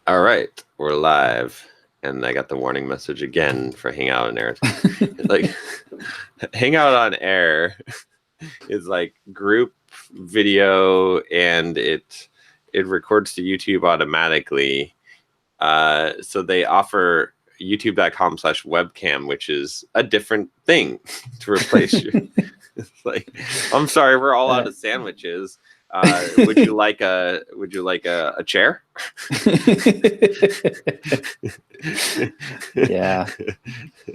All right, we're live, and I got the warning message again for Hangout on Air. Like, Hangout on Air is like group video, and it records to YouTube automatically. So they offer youtube.com/webcam, which is a different thing to replace your. It's like, I'm sorry, we're all out of sandwiches. Would you like a chair? Yeah,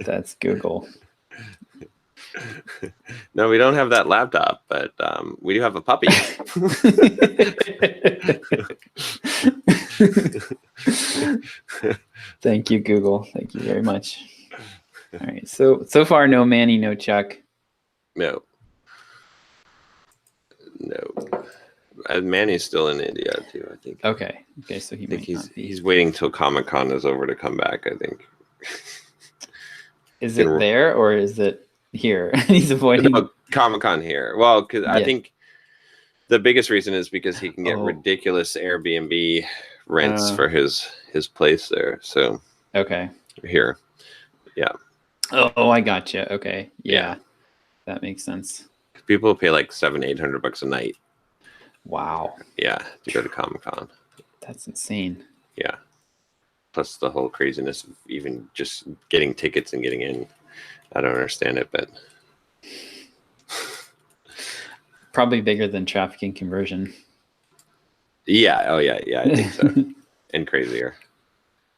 that's Google. No, we don't have that laptop, but we do have a puppy. Thank you, Google. Thank you very much. All right. So far, no Manny, no Chuck. No. Manny's still in India too, I think. Okay. So he might he's not be. He's waiting till Comic-Con is over to come back, I think. Is it there or is it here? He's avoiding Comic-Con here. Well, because I think the biggest reason is because he can get ridiculous Airbnb rents for his place there. So okay. Here. Yeah. Oh, I gotcha. Okay. Yeah. That makes sense. People pay like $700-800 a night. Wow. Yeah, to go to Comic-Con. That's insane. Yeah. Plus the whole craziness of even just getting tickets and getting in. I don't understand it, but probably bigger than trafficking conversion. Yeah. Oh yeah. Yeah, I think so. And crazier.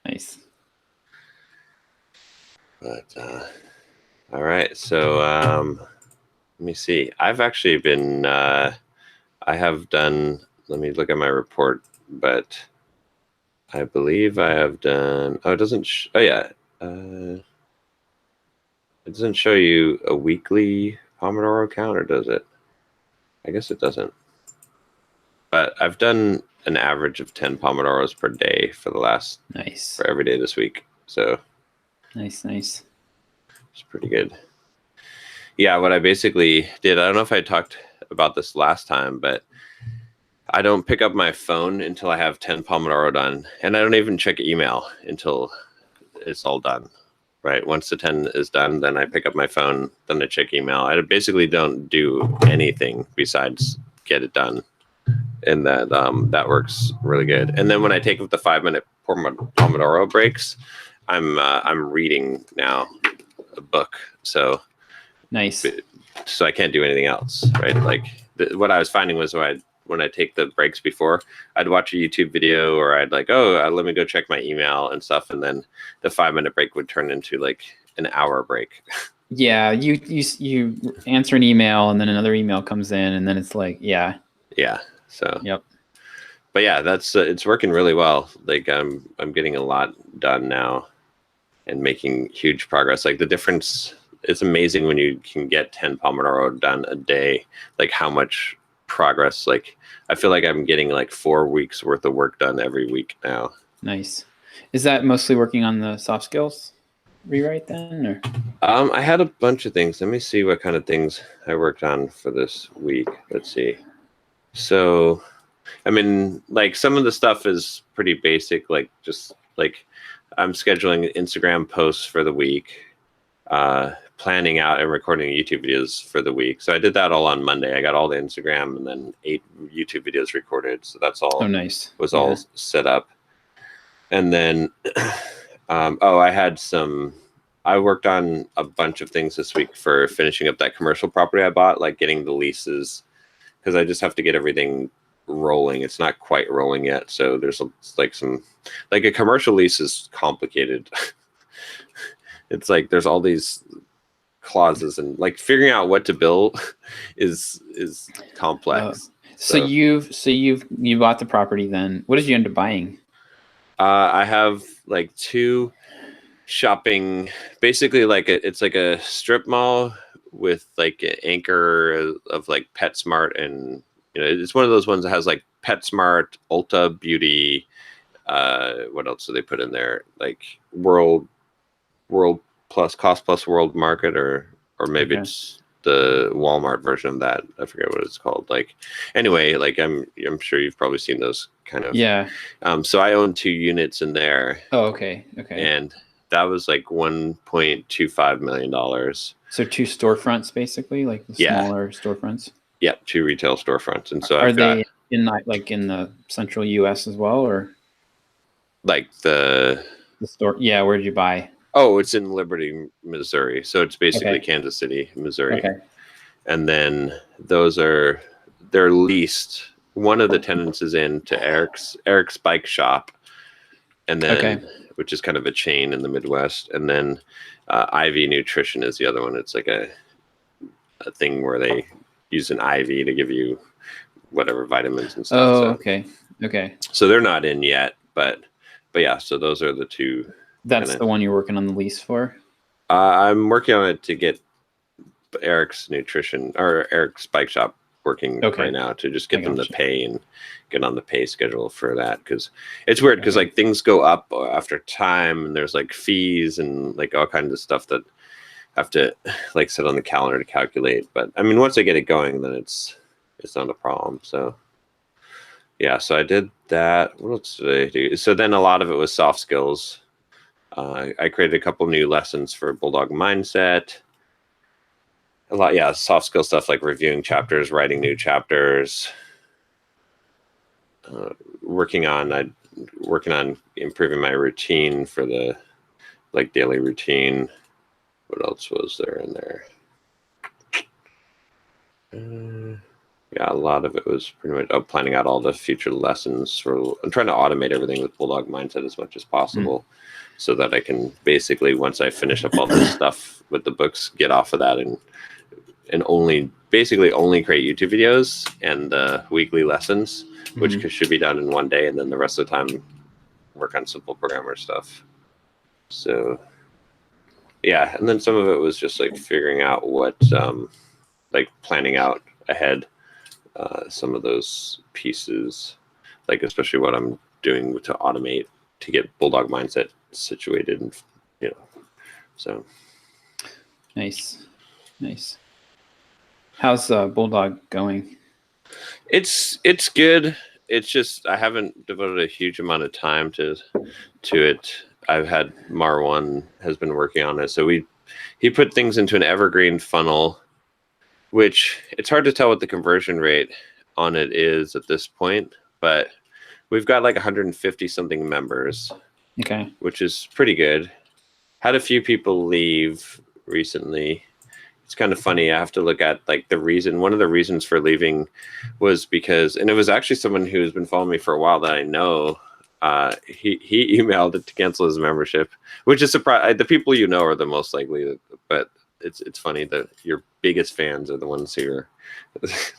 Nice. But all right. So let me see. I've actually been I have done, let me look at my report, but I believe I have done, it doesn't, it doesn't show you a weekly Pomodoro count, or does it? I guess it doesn't. But I've done an average of 10 Pomodoros per day for the last, for every day this week. So nice. It's pretty good. Yeah, what I basically did, I don't know if I talked about this last time, but I don't pick up my phone until I have 10 Pomodoro done. And I don't even check email until it's all done, right? Once the 10 is done, then I pick up my phone, then I check email. I basically don't do anything besides get it done. And that works really good. And then when I take the 5-minute Pomodoro breaks, I'm reading now a book. So nice. So I can't do anything else, right? Like what I was finding was when I take the breaks before, I'd watch a YouTube video, or I'd like, let me go check my email and stuff, and then the 5-minute break would turn into like an hour break. Yeah, you answer an email, and then another email comes in, and then it's like, yeah. So yep. But yeah, that's it's working really well. Like I'm getting a lot done now, and making huge progress. Like the difference, it's amazing when you can get 10 Pomodoro done a day. Like how much progress. Like I feel like I'm getting like 4 weeks worth of work done every week now. Nice. Is that mostly working on the soft skills rewrite then, or? I had a bunch of things. Let me see what kind of things I worked on for this week. Let's see. So, I mean, like some of the stuff is pretty basic, like just like I'm scheduling Instagram posts for the week, planning out and recording YouTube videos for the week. So I did that all on Monday. I got all the Instagram and then 8 YouTube videos recorded. So that's all. Oh, nice. Was all set up. And then, I worked on a bunch of things this week for finishing up that commercial property I bought, like getting the leases, because I just have to get everything rolling. It's not quite rolling yet. So there's like a commercial lease is complicated. It's like there's all these clauses, and like figuring out what to bill is complex. So you bought the property then. What did you end up buying? I have like 2 shopping, basically like it's like a strip mall with like an anchor of like PetSmart, and it's one of those ones that has like PetSmart, Ulta Beauty, what else do they put in there? Like World Plus, Cost Plus World Market, or maybe it's the Walmart version of that. I forget what it's called. Like, anyway, like I'm sure you've probably seen those kind of. Yeah. So I own 2 units in there, Oh, okay. Okay. and that was like $1.25 million. So 2 storefronts, basically, like the Yeah. smaller storefronts. Yeah, 2 retail storefronts, and so Are I've got they in the central U.S. as well, or like the store? Yeah. Where did you buy? Oh, it's in Liberty, Missouri. So it's basically Okay. Kansas City, Missouri. Okay. And then they're leased. One of the tenants is in to Eric's Bike Shop, and then which is kind of a chain in the Midwest. And then IV Nutrition is the other one. It's like a thing where they use an IV to give you whatever vitamins and stuff. Oh, so, okay. Okay. So they're not in yet, but yeah. So those are the 2. That's the one you're working on the lease for? I'm working on it to get Eric's Nutrition or Eric's Bike Shop working right now to just get them to pay and get on the pay schedule for that, because it's weird because like things go up after time and there's like fees and like all kinds of stuff that have to like sit on the calendar to calculate. But I mean, once I get it going, then it's not a problem. So yeah, so I did that. What else did I do? So then a lot of it was soft skills. I created a couple new lessons for Bulldog Mindset. A lot, yeah, soft skill stuff like reviewing chapters, writing new chapters. Working on improving my routine for the like daily routine. What else was there in there? Yeah, a lot of it was pretty much planning out all the future lessons. I'm trying to automate everything with Bulldog Mindset as much as possible, so that I can basically, once I finish up all this stuff with the books, get off of that and only create YouTube videos and weekly lessons, which should be done in one day, and then the rest of the time work on simple programmer stuff. So yeah, and then some of it was just like figuring out what like planning out ahead some of those pieces, like especially what I'm doing to automate to get Bulldog Mindset situated, and so nice. How's Bulldog going? It's good. It's just I haven't devoted a huge amount of time to it. I've had Marwan has been working on it, so he put things into an evergreen funnel, which it's hard to tell what the conversion rate on it is at this point, but we've got like 150 something members. Okay. Which is pretty good. Had a few people leave recently. It's kind of funny. I have to look at like the reason. One of the reasons for leaving was because, and it was actually someone who's been following me for a while that I know. He emailed it to cancel his membership, which is surprising. The people you know are the most likely, but it's funny that your biggest fans are the ones who are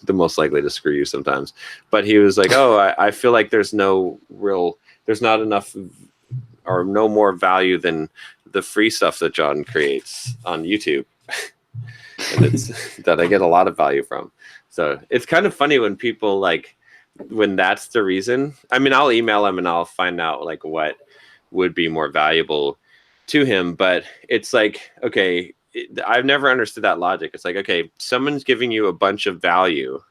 the most likely to screw you sometimes. But he was like, "Oh, I feel like there's not enough or no more value than the free stuff that John creates on YouTube." And it's that I get a lot of value from. So it's kind of funny when people when that's the reason. I mean, I'll email him and I'll find out like what would be more valuable to him. But it's like, okay, I've never understood that logic. It's like, okay, someone's giving you a bunch of value,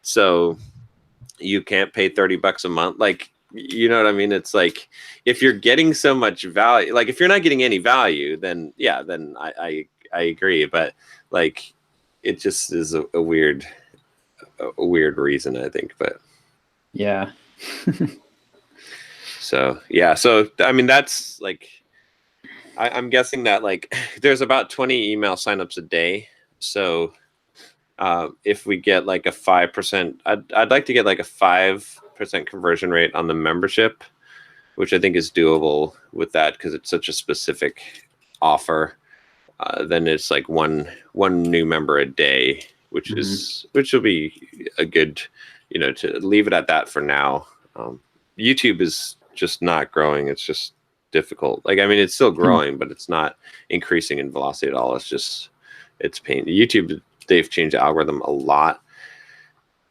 so you can't pay $30 a month. Like, you know what I mean? It's like, if you're getting so much value, like if you're not getting any value, then yeah, then I agree. But like, it just is a weird reason, I think. But yeah. So yeah, so I mean, that's like, I'm guessing that like there's about 20 email signups a day. So if we get like a 5%, I'd like to get like a 5% conversion rate on the membership, which I think is doable with that because it's such a specific offer. Then it's like one new member a day, which will be a good, to leave it at that for now. YouTube is just not growing. It's just difficult. Like, I mean, it's still growing, but it's not increasing in velocity at all. It's pain. YouTube, they've changed the algorithm a lot,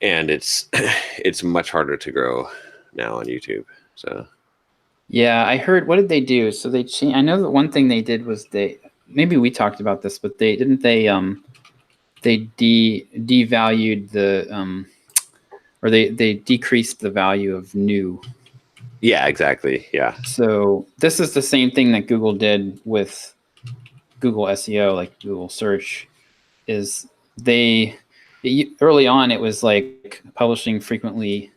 and it's much harder to grow now on YouTube. So yeah, I heard, what did they do? So they changed. I know that one thing they did was maybe we talked about this, but they devalued the or they decreased the value of new. Yeah, exactly. Yeah. So this is the same thing that Google did with Google SEO, like Google search, is early on it was like publishing frequently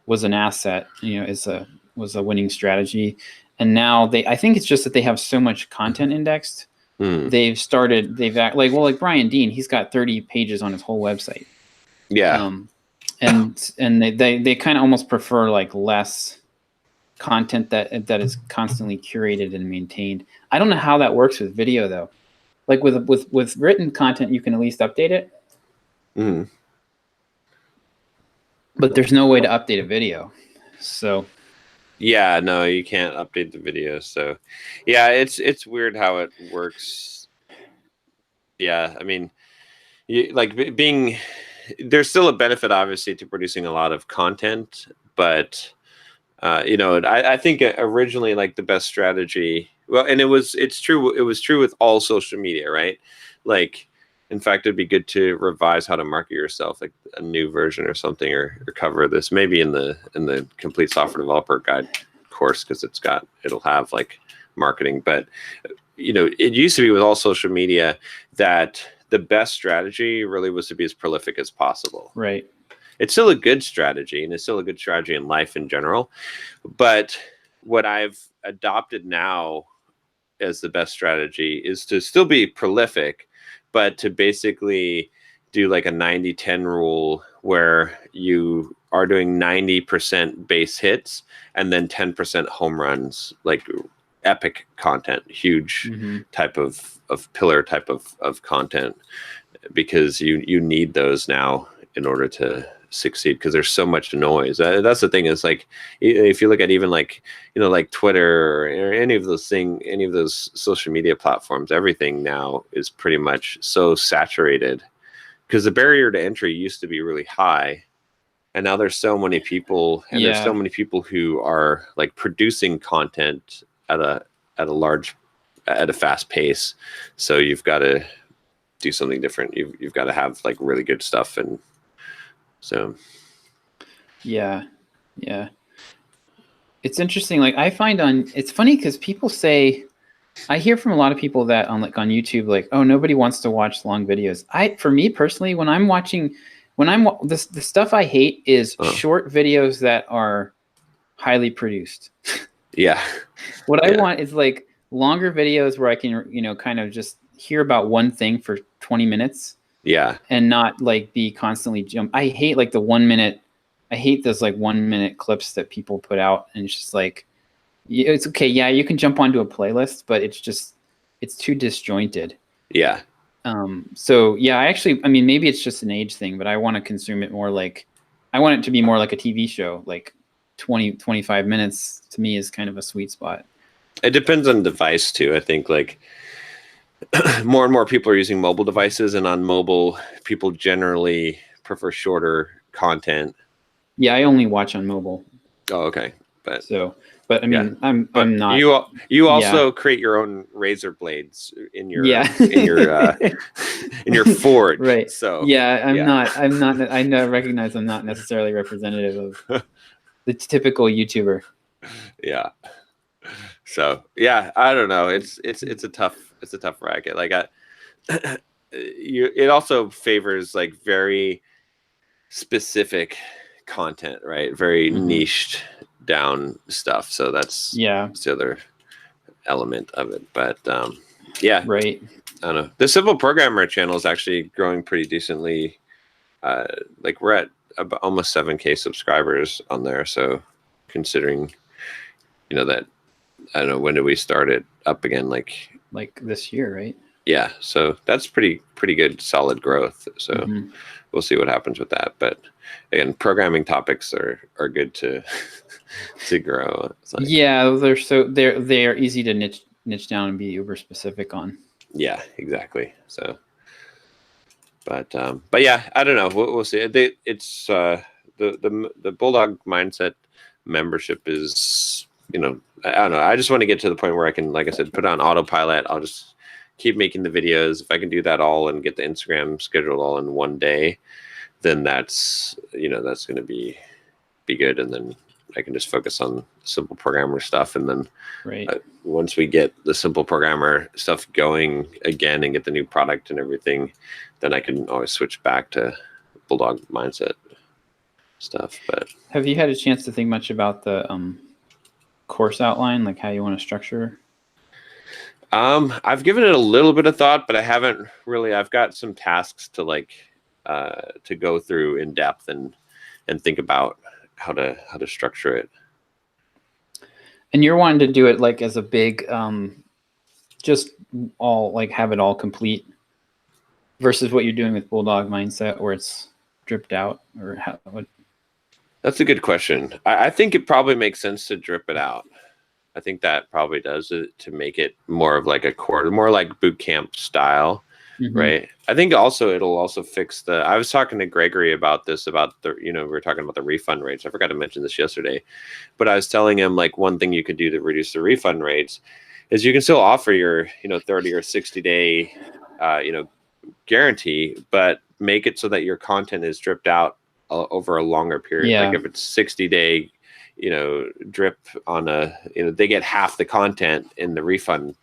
was an asset, was a winning strategy. And now I think it's just that they have so much content indexed. They've like Brian Dean, he's got 30 pages on his whole website. Yeah. And they kind of almost prefer like less content that is constantly curated and maintained. I don't know how that works with video though. Like with written content, you can at least update it. But there's no way to update a video. So yeah, no, you can't update the video. So yeah, it's weird how it works. Yeah, I mean, there's still a benefit obviously to producing a lot of content, but I think originally like the best strategy, well, and it was true with all social media, right? Like, in fact, it'd be good to revise how to market yourself, like a new version or something, or cover this maybe in the Complete Software Developer Guide course, because it'll have like marketing. But it used to be with all social media that the best strategy really was to be as prolific as possible. Right. It's still a good strategy, and it's still a good strategy in life in general. But what I've adopted now as the best strategy is to still be prolific, but to basically do like a 90-10 rule where you are doing 90% base hits and then 10% home runs, like epic content, huge type of pillar type of content, because you need those now in order to succeed, because there's so much noise. That's the thing, is like, if you look at even like like Twitter or any of those social media platforms, everything now is pretty much so saturated, because the barrier to entry used to be really high, and now there's so many people, and there's so many people who are like producing content at a fast pace. So you've got to do something different. You've got to have like really good stuff. And so yeah, it's interesting. Like, I find it's funny because people say, I hear from a lot of people that on YouTube, like, oh, nobody wants to watch long videos. For me personally, the stuff I hate is short videos that are highly produced. Yeah. What I want is like longer videos where I can, kind of just hear about one thing for 20 minutes. Yeah. And not like be constantly jump. I hate like I hate those like 1 minute clips that people put out, and it's just like, it's okay. Yeah, you can jump onto a playlist, but it's too disjointed. Yeah. So yeah, I mean, maybe it's just an age thing, but I want to consume it more like, I want it to be more like a TV show, like 20-25 minutes to me is kind of a sweet spot. It depends on device too. I think like more and more people are using mobile devices, and on mobile, people generally prefer shorter content. Yeah, I only watch on mobile. Oh, okay. But I mean, I'm not. You also create your own razor blades in your in your forge, right? So yeah, I'm not. I recognize I'm not necessarily representative of the typical YouTuber. Yeah. So yeah, I don't know. It's a tough racket. Like it also favors like very specific content, right? Very niched down stuff. So that's the other element of it. But yeah, right. I don't know. The Simple Programmer channel is actually growing pretty decently. Like we're at about almost 7K subscribers on there. So considering, that, I don't know, when did we start it up again? Like this year, right? Yeah. So that's pretty good, solid growth. So we'll see what happens with that. But again, programming topics are good to grow. Like, yeah, they are easy to niche down and be uber specific on. Yeah, exactly. So, but yeah, I don't know. We'll see. It's the Bulldog Mindset membership is, I don't know. I just want to get to the point where I can, like I said, put on autopilot. I'll just keep making the videos, if I can do that all and get the Instagram scheduled all in one day, then that's going to be good. And then I can just focus on simple programmer stuff. And then Right. Once we get the simple programmer stuff going again and get the new product and everything, then I can always switch back to Bulldog Mindset stuff. But Have you had a chance to think much about the course outline, like how you want to structure? I've given it a little bit of thought, but I haven't really. I've got some tasks to to go through in depth and think about how to structure it. And you're wanting to do it like as a big, just all like have it all complete, versus what you're doing with Bulldog Mindset, where it's dripped out, or how? What? That's a good question. I think it probably makes sense to drip it out. I think that probably does it to make it more of like a quarter, more like boot camp style, right? I think also it'll also fix the. I was talking to Gregory about this, about the, we were talking about the refund rates. I forgot to mention this yesterday, but I was telling him like one thing you could do to reduce the refund rates is you can still offer your 30 or 60 day guarantee, but make it so that your content is dripped out over a longer period. Yeah. Like if it's 60-day drip on they get half the content in the refund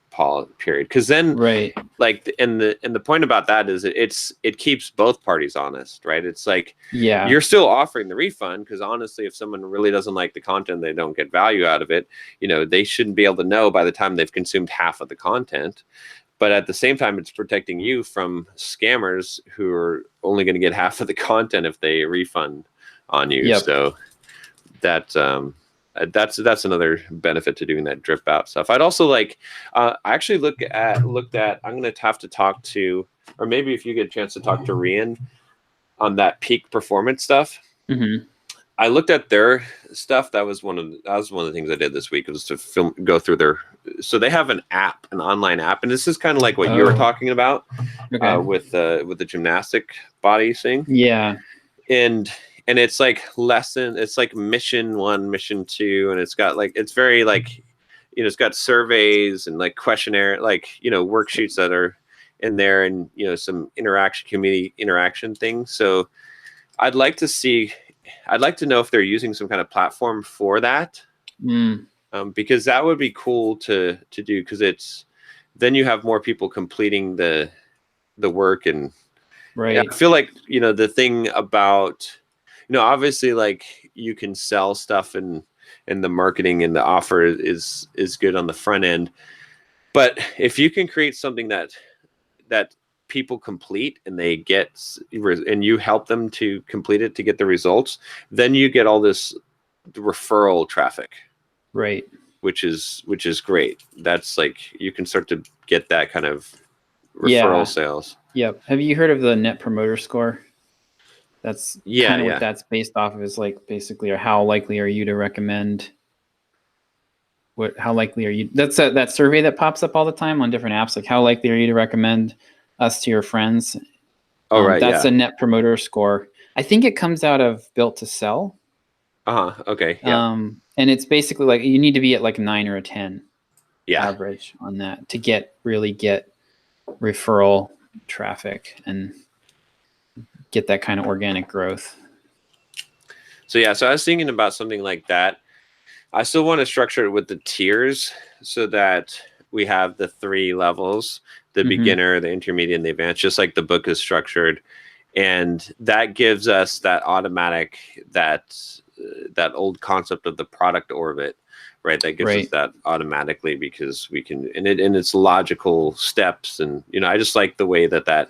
period, because then Right. like and the point about that is it keeps both parties honest, right? It's like, Yeah. you're still offering the refund, because honestly, if someone really doesn't like the content, they don't get value out of it, they shouldn't be able to know by the time they've consumed half of the content. But at the same time, it's protecting you from scammers who are only going to get half of the content if they refund on you. Yep. So that's another benefit to doing that drip out stuff. I'd also like, I actually looked at, I'm going to have to talk to, or maybe if you get a chance to talk to Rian on that peak performance stuff. I looked at their stuff. That was one of the things I did this week, was to go through their. So they have an online app, and this is kind of like what you were talking about with the gymnastic body thing. Yeah. And it's like it's like mission 1, mission 2, and it's got like, it's very like, it's got surveys and like questionnaire, like worksheets that are in there, and some community interaction things. So I'd like to know if they're using some kind of platform for that, because that would be cool to do, because then you have more people completing the work. And Right. I feel like the thing about obviously, like, you can sell stuff, and the marketing and the offer is good on the front end, but if you can create something that people complete and they get, and you help them to complete it to get the results, then you get all this referral traffic, Right. which is great. That's like, you can start to get that kind of referral sales. Yep. Have you heard of the Net Promoter Score? That's kind of what that's based off of, is like basically, or how likely are you to recommend, how likely are you, that's that survey that pops up all the time on different apps, like how likely are you to recommend us to your friends? That's a Net Promoter Score. I think it comes out of Built to Sell. Okay. Yeah. And it's basically like, you need to be at like a 9 or a 10 average on that to really get referral traffic and get that kind of organic growth. So I was thinking about something like that. I still want to structure it with the tiers, so that we have the 3 levels: the beginner, the intermediate, and the advanced, just like the book is structured. And that gives us that automatic, that old concept of the product orbit, right? That gives us that automatically, because we can, and it's logical steps. And, I just like the way that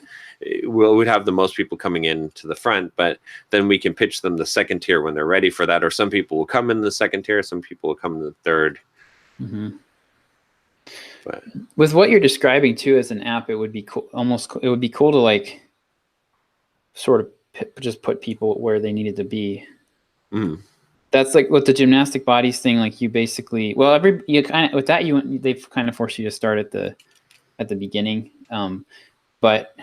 we'd have the most people coming in to the front, but then we can pitch them the second tier when they're ready for that. Or some people will come in the second tier, some people will come in the third. But with what you're describing too as an app, it would be cool. It would be cool to like sort of just put people where they needed to be. That's like with the gymnastic bodies thing. Like, you basically, they've kind of forced you to start at the beginning. But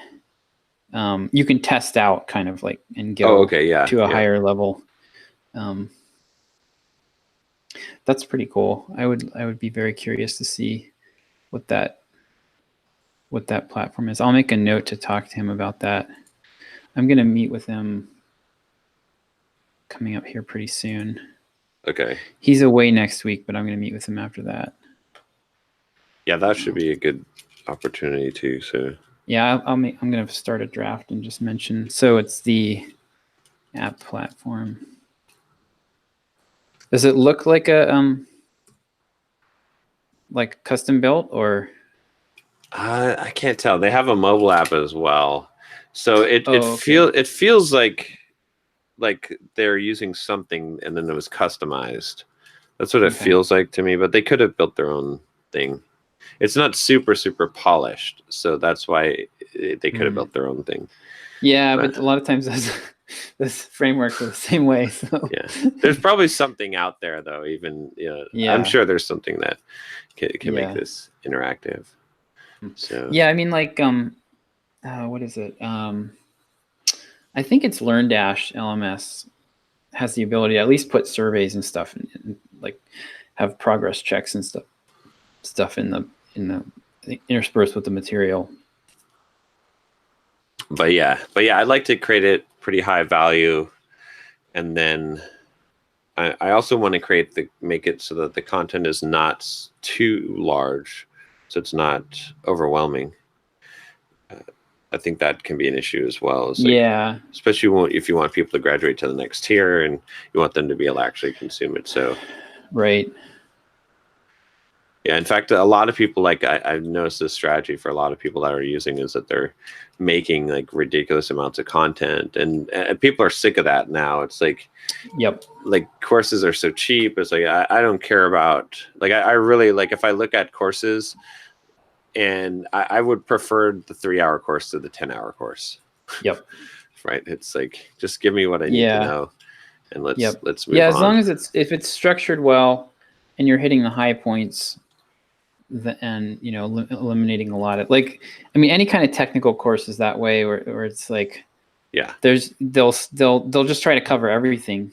you can test out kind of like, and go to a higher level. That's pretty cool. I would be very curious to see what what that platform is. I'll make a note to talk to him about that. I'm going to meet with him coming up here pretty soon. Okay. He's away next week, but I'm going to meet with him after that. Yeah, that should be a good opportunity too. So yeah, I'm going to start a draft and just mention. So it's the app platform. Does it look like a like custom built or? I can't tell. They have a mobile app as well, so it okay. feels like they're using something and then it was customized. That's what it feels like to me. But they could have built their own thing. It's not super polished, so that's why they could have built their own thing. Yeah, but a lot of times those frameworks are the same way. So yeah, there's probably something out there though. Even I'm sure there's something that can make this interactive. So yeah, I mean, like what is it? I think it's LearnDash LMS has the ability to at least put surveys and stuff and like have progress checks and stuff in the interspersed with the material. But yeah, I'd like to create it pretty high value, and then I also want to make it so that the content is not too large, so it's not overwhelming. I think that can be an issue as well. Yeah, especially if you want people to graduate to the next tier and you want them to be able to actually consume it. So, right. Yeah, in fact, a lot of people I've noticed this strategy for a lot of people that are using is that they're making like ridiculous amounts of content, and people are sick of that now. It's like, yep, like courses are so cheap. It's like I don't care about I really if I look at courses, and I would prefer the 3-hour course to the 10-hour course. Yep. Right. It's like just give me what I need to know, and let's move on. As long as if it's structured well, and you're hitting the high points. And eliminating a lot of any kind of technical courses that way where it's like they'll just try to cover everything.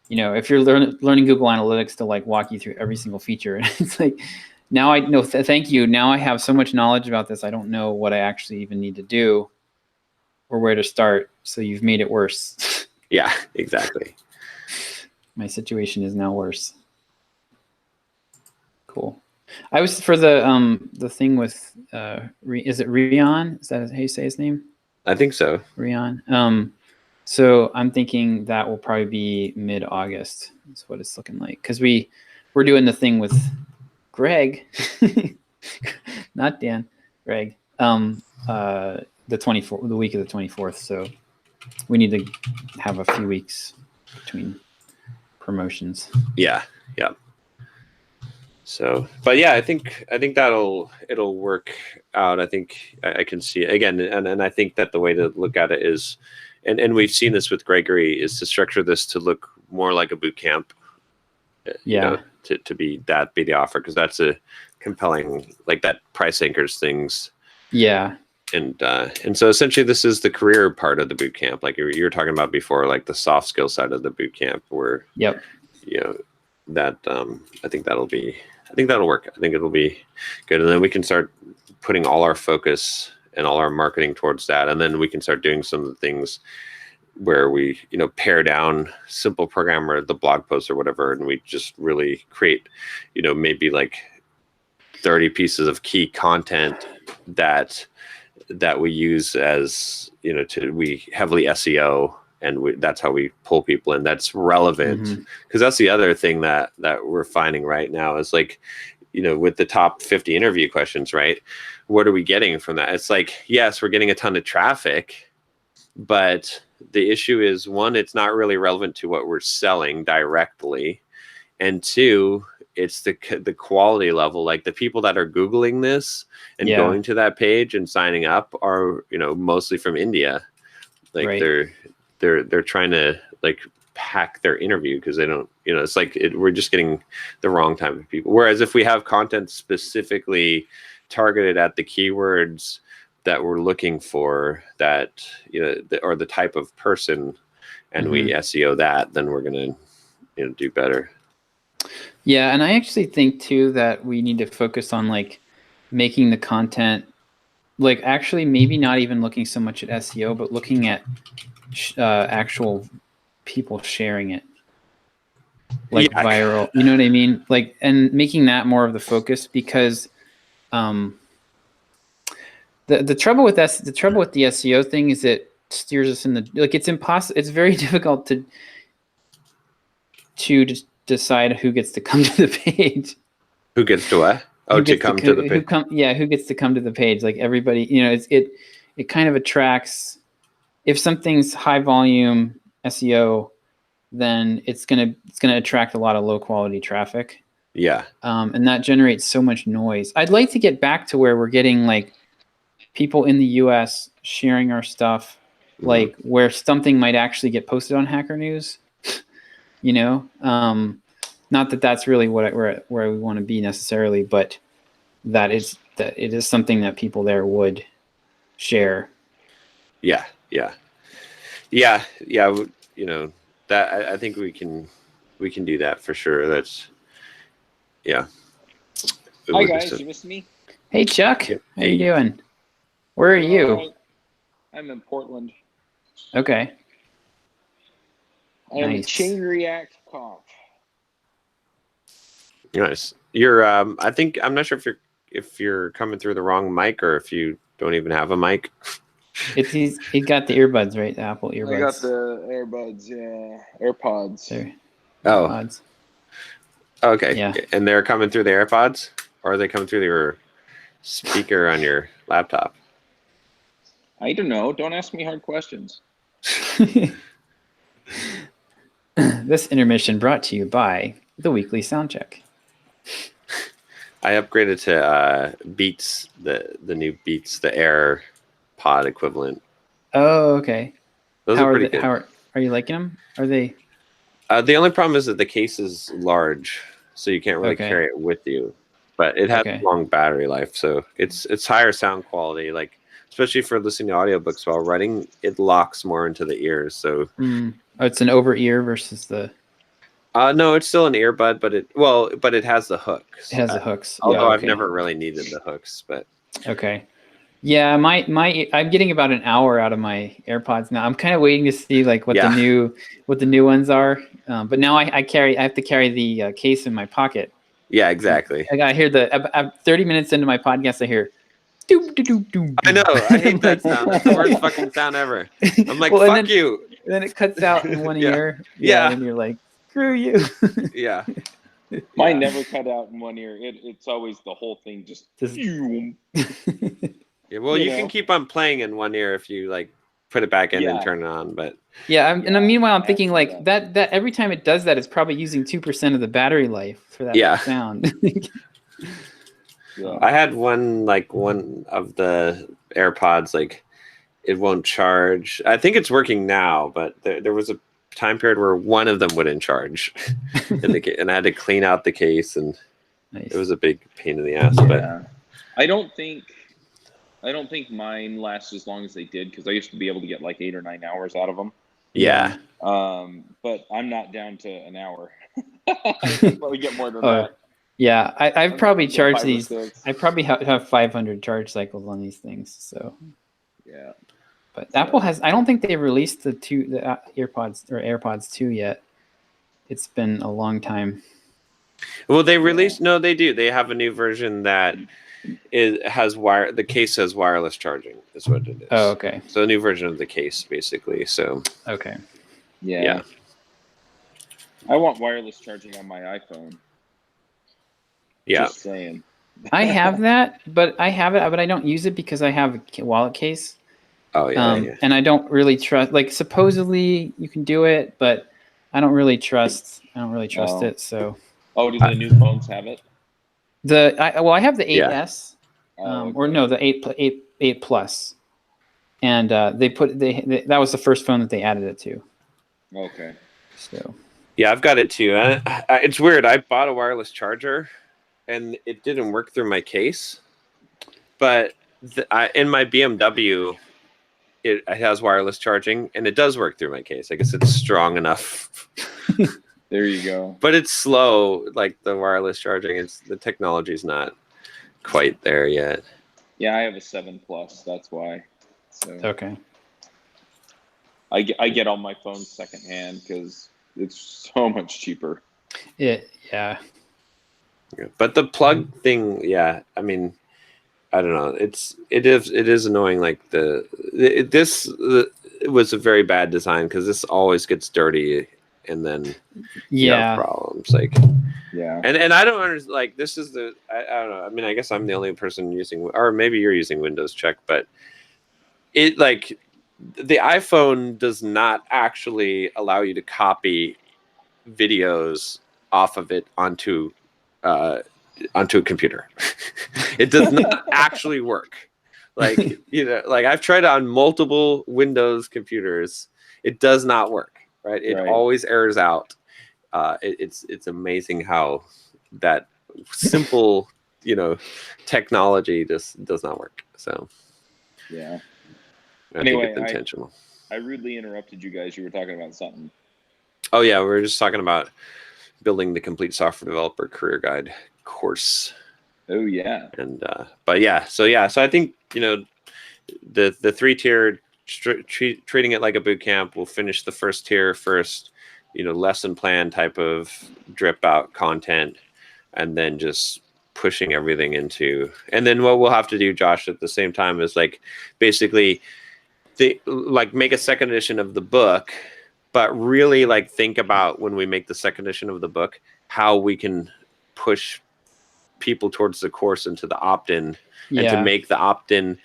If you're learning Google Analytics to walk you through every single feature, it's like now I know thank you, now I have so much knowledge about this, I don't know what I actually even need to do or where to start, so you've made it worse. Yeah, exactly. My situation is now worse. Cool. I was for the thing with is it Rion? Is that how you say his name? I think so. Rion. So I'm thinking that will probably be mid-August. That's what it's looking like, because we're doing the thing with Greg, not Dan. Greg. The 24th, the week of the 24th. So we need to have a few weeks between promotions. Yeah. So, but yeah, I think it'll work out. I think I can see it again, and I think that the way to look at it is, and we've seen this with Gregory, is to structure this to look more like a boot camp. To be the offer, because that's a compelling, that price anchors things. Yeah. And so essentially this is the career part of the boot camp, like you were talking about before, like the soft skill side of the boot camp, where that I think that'll work. I think it'll be good, and then we can start putting all our focus and all our marketing towards that, and then we can start doing some of the things where we pare down Simple Programmer, the blog post or whatever, and we just really create maybe 30 pieces of key content that we use as we heavily SEO, and that's how we pull people in. That's relevant, because that's the other thing that we're finding right now is with the top 50 interview questions, right? What are we getting from that? It's yes, we're getting a ton of traffic, but the issue is, one, it's not really relevant to what we're selling directly, and two, it's the quality level. The people that are Googling this and going to that page and signing up are mostly from India. Right. They're trying to hack their interview because they don't, it's we're just getting the wrong type of people. Whereas if we have content specifically targeted at the keywords that we're looking for, that or the type of person, and we SEO that, then we're gonna do better. Yeah, and I actually think too that we need to focus on making the content like actually maybe not even looking so much at SEO, but looking at actual people sharing it, like Yeah. viral. You know what I mean? Like, and making that more of the focus, because the trouble with the SEO thing is it steers us in the, like, it's impossible. It's very difficult to just decide who gets to come to the page. Who gets to what? Oh, to come to the page. Who gets to come to the page? Like everybody, it kind of attracts. If something's high volume SEO, then it's gonna attract a lot of low quality traffic. Yeah. And that generates so much noise. I'd like to get back to where we're getting like people in the US sharing our stuff, like where something might actually get posted on Hacker News. Not that that's really where we want to be necessarily, but that it is something that people there would share. Yeah. That I think we can do that for sure. That's yeah. Hi guys, you missed me? Hey Chuck, Yep. How you doing? Where are you? I'm in Portland. Okay. I am Nice. Chain React Conf. Nice. You're I think I'm not sure if you're coming through the wrong mic or if you don't even have a mic. He got the earbuds, right? The Apple earbuds. I got the earbuds, yeah, AirPods. There. Oh. AirPods. Okay. Yeah. And they're coming through the AirPods, or are they coming through your speaker on your laptop? I don't know. Don't ask me hard questions. This intermission brought to you by the Weekly Sound Check. I upgraded to Beats, the new Beats, the AirPod equivalent. Oh, okay. Those are pretty good. Are you liking them? Are they? The only problem is that the case is large, so you can't really carry it with you. But it has long battery life, so it's higher sound quality. Like especially for listening to audiobooks while writing, it locks more into the ears. So it's an over ear versus the. No, it's still an earbud, but it has the hooks. It has the hooks. Although I've never really needed the hooks, but okay. Yeah, I'm getting about an hour out of my AirPods now. I'm kind of waiting to see like what the new ones are. But now I have to carry the case in my pocket. Yeah, exactly. I hear 30 minutes into my podcast, I hear. I know. I hate that sound. It's the worst fucking sound ever. I'm like, fuck you. And then it cuts out in one ear. Yeah. And you're like, screw you. Yeah. Mine never cut out in one ear. It's always the whole thing just. Yeah, well, you can keep on playing in one ear if you like put it back in and turn it on, but meanwhile I'm thinking like that every time it does that, it's probably using 2% of the battery life for that sound. Yeah. I had one of the AirPods, like it won't charge. I think it's working now, but there was a time period where one of them wouldn't charge, and I had to clean out the case, and it was a big pain in the ass. But I don't think mine lasts as long as they did, because I used to be able to get like 8 or 9 hours out of them. Yeah. But I'm not down to an hour. I probably get more than that. Yeah, I've probably charged these. I probably have 500 charge cycles on these things. So. Yeah. But Apple has. I don't think they've released the AirPods or AirPods 2 yet. It's been a long time. Well, they released. No, they do. They have a new version that has the case has wireless charging. Is what it is. Oh, okay. So a new version of the case, basically. So. Okay. Yeah. I want wireless charging on my iPhone. Yeah. Just saying. I have that, but I don't use it because I have a wallet case. Oh yeah. And I don't really trust. Like supposedly you can do it, but I don't really trust it. So. Oh, do the new phones have it? I have the 8S, or no, the 8 Plus, and that was the first phone that they added it to. Okay. So. Yeah, I've got it too. It's weird. I bought a wireless charger, and it didn't work through my case, but in my BMW, it has wireless charging, and it does work through my case. I guess it's strong enough. There you go. But it's slow, like the wireless charging. The technology's not quite there yet. Yeah, I have a 7 Plus. That's why. So Okay. I get all my phones secondhand because it's so much cheaper. Yeah. But the plug thing, yeah, I mean, I don't know. It is annoying. Like it was a very bad design because this always gets dirty, and then you have Yeah. problems. Like, Yeah. and I don't understand. Like, this is I don't know. I mean, I guess I'm the only person using, or maybe you're using Windows Check, but it like the iPhone does not actually allow you to copy videos off of it uh, onto a computer. It does not actually work. Like, like I've tried it on multiple Windows computers. It does not work, right? It Right. always errors out. It's amazing how that simple, technology just does not work. So Yeah. I Anyway, think it's intentional. I rudely interrupted you guys. You were talking about something. Oh yeah, we were just talking about building the complete software developer career guide course. Oh yeah. And but so I think the 3-tiered treating it like a boot camp. We'll finish the first tier first, lesson plan type of drip out content, and then just pushing everything into. And then what we'll have to do, Josh, at the same time is like basically make a second edition of the book, but really like think about when we make the second edition of the book how we can push people towards the course into the opt-in, and to make the opt-in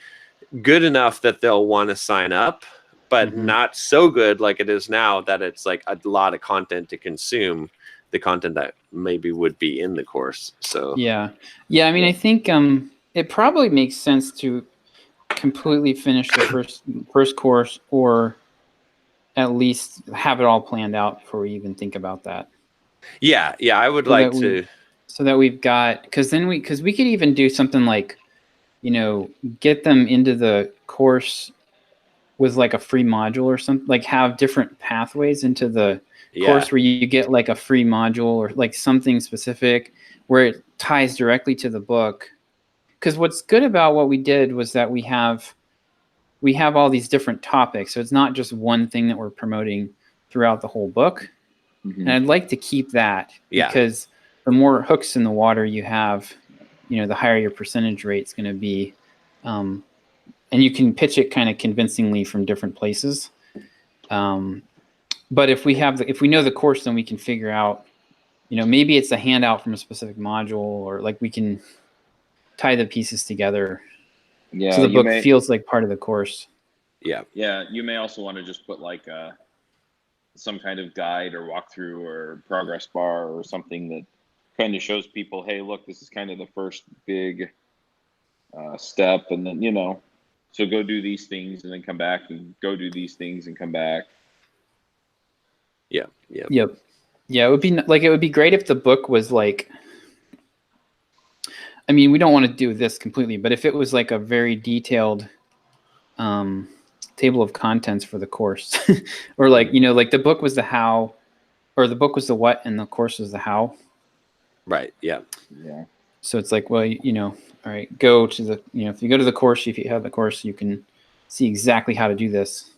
good enough that they'll want to sign up, but not so good like it is now that it's like a lot of content to consume, the content that maybe would be in the course. So I mean, I think it probably makes sense to completely finish the first course, or at least have it all planned out before we even think about that. Yeah, I would like to. So that we've got, because we could even do something like, get them into the course with like a free module or something, like have different pathways into the course where you get like a free module or like something specific where it ties directly to the book. Because what's good about what we did was that we have all these different topics. So it's not just one thing that we're promoting throughout the whole book. And I'd like to keep that, because the more hooks in the water you have, the higher your percentage rate is going to be. And you can pitch it kind of convincingly from different places. But if we know the course, then we can figure out, maybe it's a handout from a specific module, or like we can tie the pieces together. Yeah. So the book feels like part of the course. Yeah. Yeah. You may also want to just put like some kind of guide or walkthrough or progress bar or something that kind of shows people, hey, look, this is kind of the first big step. And then, so go do these things and then come back, and go do these things and come back. Yep. Yeah, it would be great if the book was like, I mean, we don't want to do this completely, but if it was like a very detailed table of contents for the course, or like, like the book was the how, or the book was the what, and the course was the how. Right. Yeah. Yeah. So it's like, well, all right, go to the, if you go to the course, if you have the course, you can see exactly how to do this.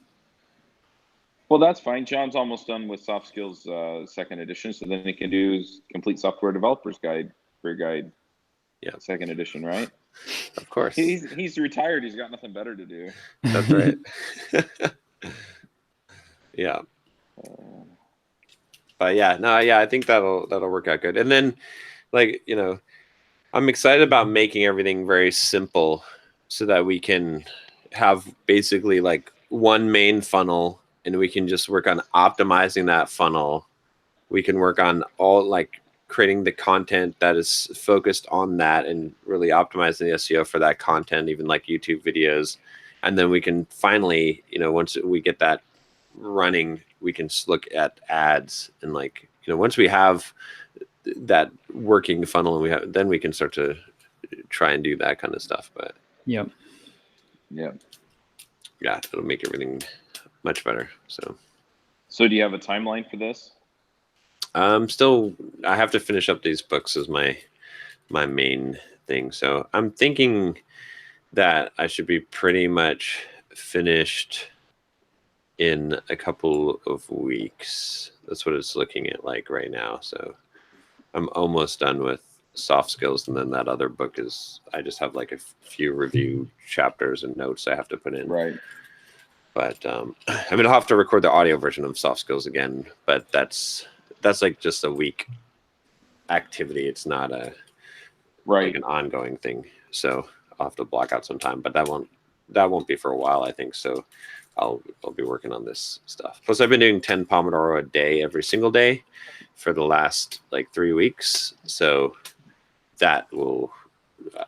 Well, that's fine. John's almost done with Soft Skills second edition, so then he can do his Complete Software Developer's Guide, Career Guide, second edition, right? Of course. He's retired. He's got nothing better to do. That's right. Yeah. But I think that'll work out good. And then, like, I'm excited about making everything very simple so that we can have basically like one main funnel, and we can just work on optimizing that funnel. We can work on all like creating the content that is focused on that and really optimizing the SEO for that content, even like YouTube videos. And then we can finally, once we get that running, we can look at ads, and like, once we have that working funnel, and then we can start to try and do that kind of stuff. But yeah, it'll make everything much better. So do you have a timeline for this? I have to finish up these books as my main thing. So I'm thinking that I should be pretty much finished in a couple of weeks. That's what it's looking at like right now. So I'm almost done with soft skills, and then that other book is I just have like a few review chapters and notes I have to put in. Right. But I mean, I'll have to record the audio version of soft skills again, but that's like just a week activity. It's not a like an ongoing thing. So I'll have to block out some time, but that won't be for a while, I think. So I'll be working on this stuff. Plus, I've been doing 10 Pomodoro a day every single day for the last like 3 weeks. So that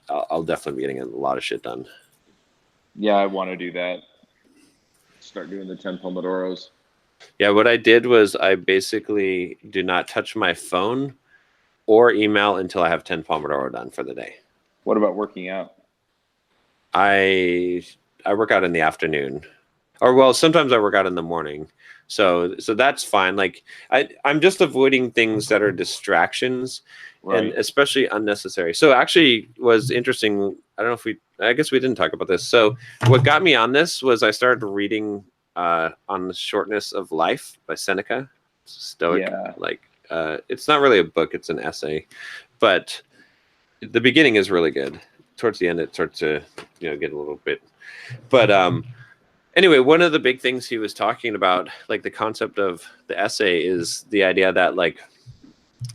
I'll definitely be getting a lot of shit done. Yeah, I want to do that. Start doing the 10 Pomodoros. Yeah, what I did was I basically do not touch my phone or email until I have 10 Pomodoro done for the day. What about working out? I work out in the afternoon, or well, sometimes I work out in the morning. So that's fine. Like I'm just avoiding things that are distractions, Right. and especially unnecessary. So actually was interesting. I don't know if I guess we didn't talk about this. So what got me on this was I started reading on the Shortness of Life by Seneca, Stoic. Yeah. Like it's not really a book, it's an essay, but the beginning is really good. Towards the end it starts to get a little bit, but anyway, one of the big things he was talking about, like the concept of the essay, is the idea that like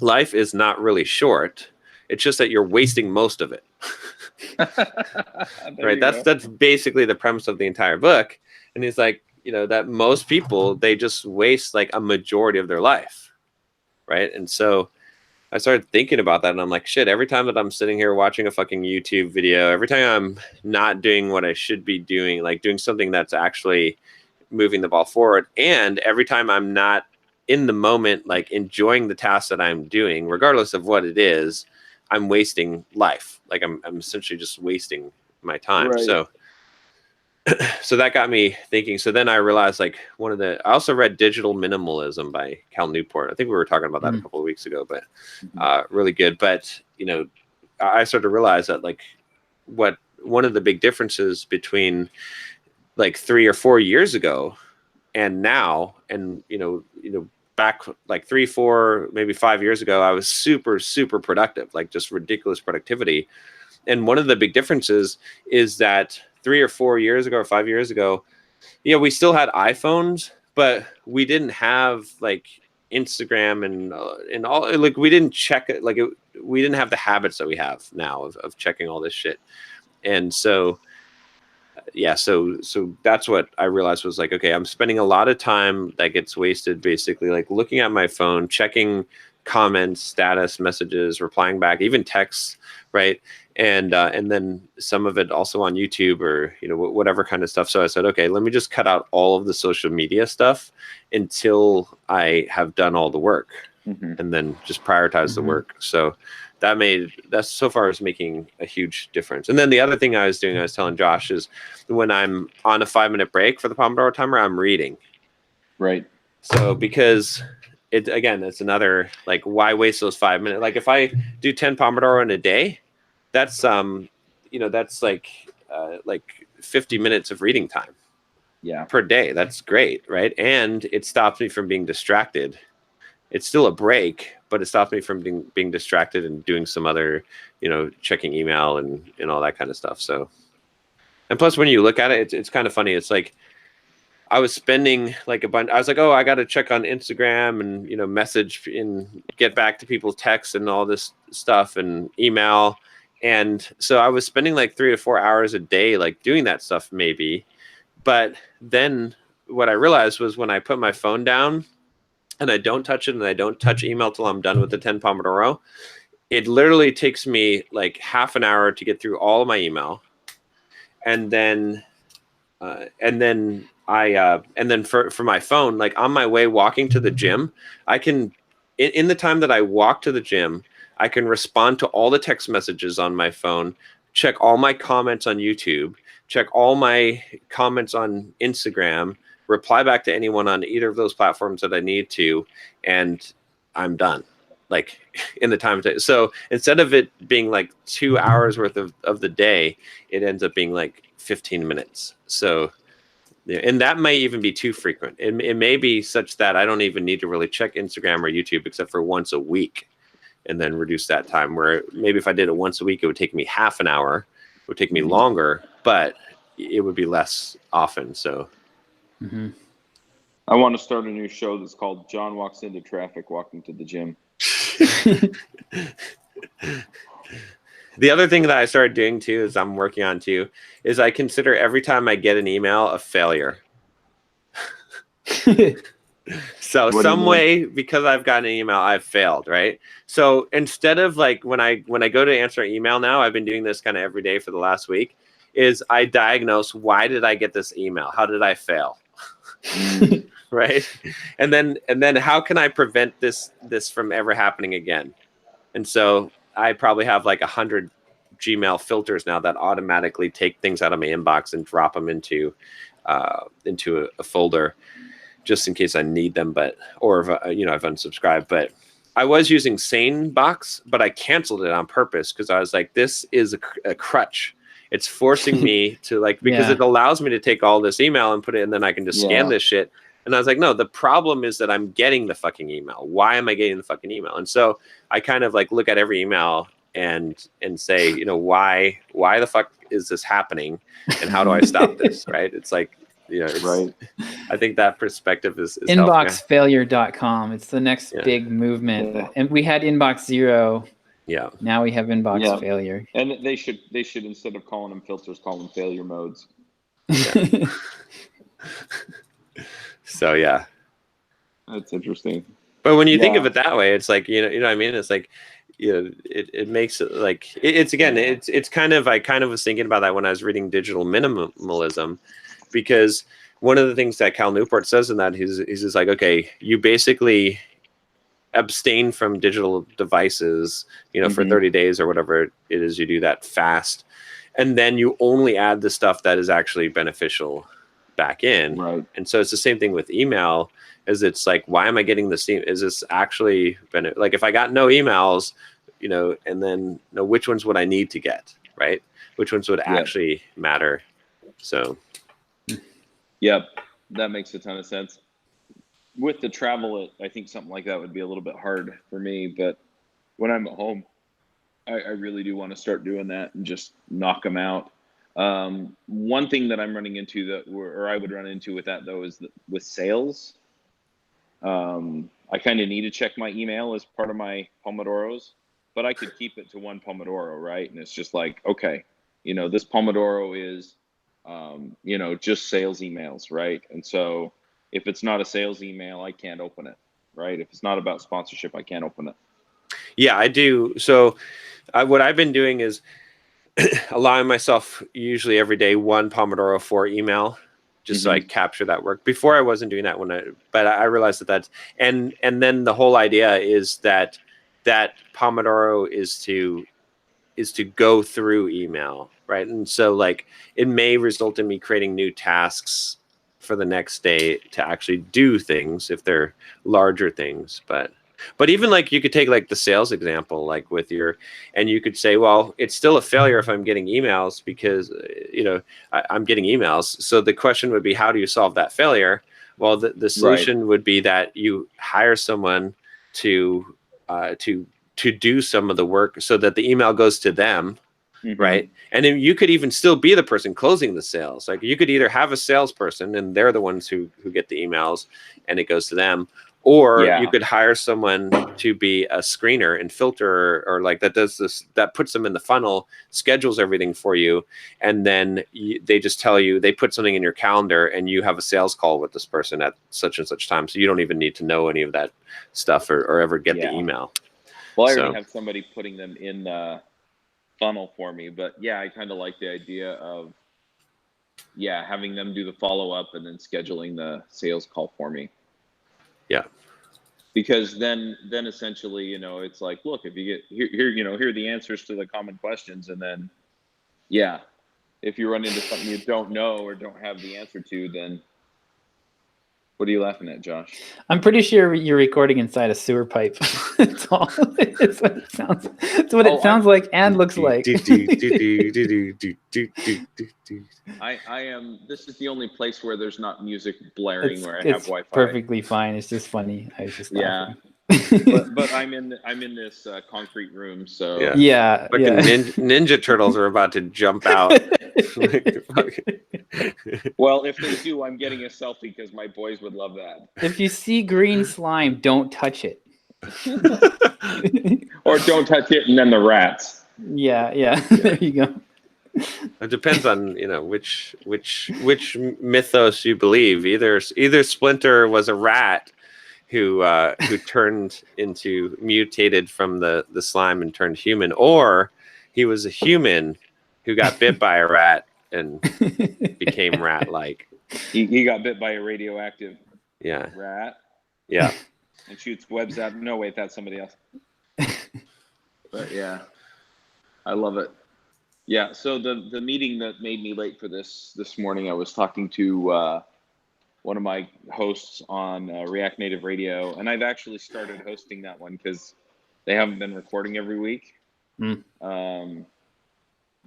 life is not really short. It's just that you're wasting most of it. Right. That's basically the premise of the entire book. And he's like, that most people, they just waste like a majority of their life. Right. And so I started thinking about that, and I'm like, shit, every time that I'm sitting here watching a fucking YouTube video, every time I'm not doing what I should be doing, like doing something that's actually moving the ball forward, and every time I'm not in the moment, like enjoying the task that I'm doing, regardless of what it is, I'm wasting life. Like I'm essentially just wasting my time. Right. So that got me thinking. So then I realized like I also read Digital Minimalism by Cal Newport. I think we were talking about that a couple of weeks ago, but really good. But, I started to realize that like one of the big differences between like 3 or 4 years ago and now, and, back like 3, 4, maybe 5 years ago, I was super, super productive, like just ridiculous productivity. And one of the big differences is that 3 or 4 years ago or 5 years ago, we still had iPhones, but we didn't have like Instagram and all, like we didn't check it. Like we didn't have the habits that we have now of checking all this shit. And so, so that's what I realized was like, okay, I'm spending a lot of time that gets wasted basically like looking at my phone, checking comments, status messages, replying back, even texts, right? And then some of it also on YouTube or whatever kind of stuff. So I said, okay, let me just cut out all of the social media stuff until I have done all the work, and then just prioritize the work. So that so far is making a huge difference. And then the other thing I was telling Josh, is when I'm on a 5-minute break for the Pomodoro timer, I'm reading. Right. So because it's another like, why waste those 5 minutes? Like if I do 10 Pomodoro in a day, that's that's like 50 minutes of reading time per day. That's great, right? And it stops me from being distracted. It's still a break, but it stops me from being distracted and doing some other, checking email and all that kind of stuff. So, and plus when you look at it, it's kind of funny. It's like I was spending like a bunch. I was like, oh, I got to check on Instagram and message and get back to people's texts and all this stuff and email. And so I was spending like 3 to 4 hours a day, like doing that stuff maybe. But then what I realized was when I put my phone down and I don't touch it and I don't touch email till I'm done with the 10 Pomodoro, it literally takes me like half an hour to get through all of my email. And then for my phone, like on my way walking to the gym, I can, in the time that I walk to the gym, I can respond to all the text messages on my phone, check all my comments on YouTube, check all my comments on Instagram, reply back to anyone on either of those platforms that I need to, and I'm done. like in the time. So instead of it being like 2 hours worth of the day, it ends up being like 15 minutes. So, yeah, and that might even be too frequent. It may be such that I don't even need to really check Instagram or YouTube except for once a week, and then reduce that time. Where maybe if I did it once a week, it would take me half an hour. It would take me longer, but it would be less often. So, Mm-hmm. I want to start a new show that's called John Walks Into Traffic Walking to the Gym. the other thing that I started doing too, is I'm working on too, is I consider every time I get an email a failure. So What do you some mean? way, because I've gotten an email, I've failed, right? So instead of like when I go to answer an email now, I've been doing this kind of every day for the last week, is I diagnose, why did I get this email? How did I fail? Right? And then how can I prevent this from ever happening again? And so I probably have like 100 Gmail filters now that automatically take things out of my inbox and drop them into a folder, just in case I need them, or if I've unsubscribed. But I was using SaneBox, but I canceled it on purpose because I was like, this is a crutch. It's forcing me to because Yeah. it allows me to take all this email and put it, and then I can just scan this shit. And I was like, no, the problem is that I'm getting the fucking email. Why am I getting the fucking email? And so I kind of look at every email and say, why the fuck is this happening, and how do I stop this? Right? It's like, it's, Right. I think that perspective is helping. Inboxfailure.com. It's the next big movement. Yeah. And we had Inbox Zero. Yeah. Now we have Inbox Yeah. Failure. And they should instead of calling them filters, call them failure modes. So yeah. That's interesting. But when you think of it that way, it's like, you know what I mean? It's like, it makes it like, it's again, it's kind of, I kind of was thinking about that when I was reading Digital Minimalism, because one of the things that Cal Newport says in that, he's just like, okay, you basically abstain from digital devices, for 30 days or whatever it is, you do that fast. And then you only add the stuff that is actually beneficial back in. Right. And so it's the same thing with email, is it's like, why am I getting this? Is this actually like, if I got no emails, and then which ones would I need to get, right? Which ones would actually matter? So. Yep. That makes a ton of sense. With the travel, I think something like that would be a little bit hard for me, but when I'm at home, I really do want to start doing that and just knock them out. One thing that I'm running into or I would run into with that though, is that with sales, I kind of need to check my email as part of my Pomodoros, but I could keep it to one Pomodoro, right? And it's just like, okay, this Pomodoro is, just sales emails, right? And so if it's not a sales email, I can't open it, right? If it's not about sponsorship, I can't open it. Yeah, I do. So what I've been doing is allowing myself usually every day one Pomodoro for email, just so I capture that work. Before I wasn't doing that but I realized that's, and then the whole idea is that Pomodoro is to go through email, right? And so it may result in me creating new tasks for the next day to actually do things if they're larger things. But even you could take the sales example, with and you could say, well, it's still a failure if I'm getting emails because, I'm getting emails. So the question would be, how do you solve that failure? Well, the solution would be that you hire someone to do some of the work so that the email goes to them. Right. And then you could even still be the person closing the sales. You could either have a salesperson and they're the ones who get the emails and it goes to them, or you could hire someone to be a screener and filter, or that does this, that puts them in the funnel, schedules everything for you. And then they just tell you, they put something in your calendar and you have a sales call with this person at such and such time. So you don't even need to know any of that stuff or ever get the email. Well, I already have somebody putting them in the funnel for me, but I kind of like the idea of having them do the follow-up and then scheduling the sales call for me. Because then essentially, it's like, look, if you get here are the answers to the common questions, and then if you run into something you don't know or don't have the answer to, then What are you laughing at, Josh? I'm pretty sure you're recording inside a sewer pipe. It's all. It's what it sounds. It's what it sounds like and looks like. I am. This is the only place where there's not music blaring where I have It's Wi-Fi. perfectly fine. It's just funny. I was just Yeah. laughing. But I'm in this concrete room, so Yeah. Yeah. Fucking Yeah. Ninja Turtles are about to jump out. Like, fucking- well, if they do, I'm getting a selfie because my boys would love that. If you see green slime, don't touch it. Or don't touch it, and then the rats. Yeah. Yeah. There you go. It depends on which mythos you believe. Either Splinter was a rat who turned into mutated from the slime and turned human, or he was a human who got bit by a rat and became rat-like. He got bit by a radioactive Yeah, rat yeah. and shoots webs out. No, wait, that's somebody else. But yeah, I love it. Yeah, so the meeting that made me late for this morning, I was talking to one of my hosts on React Native Radio, and I've actually started hosting that one because they haven't been recording every week.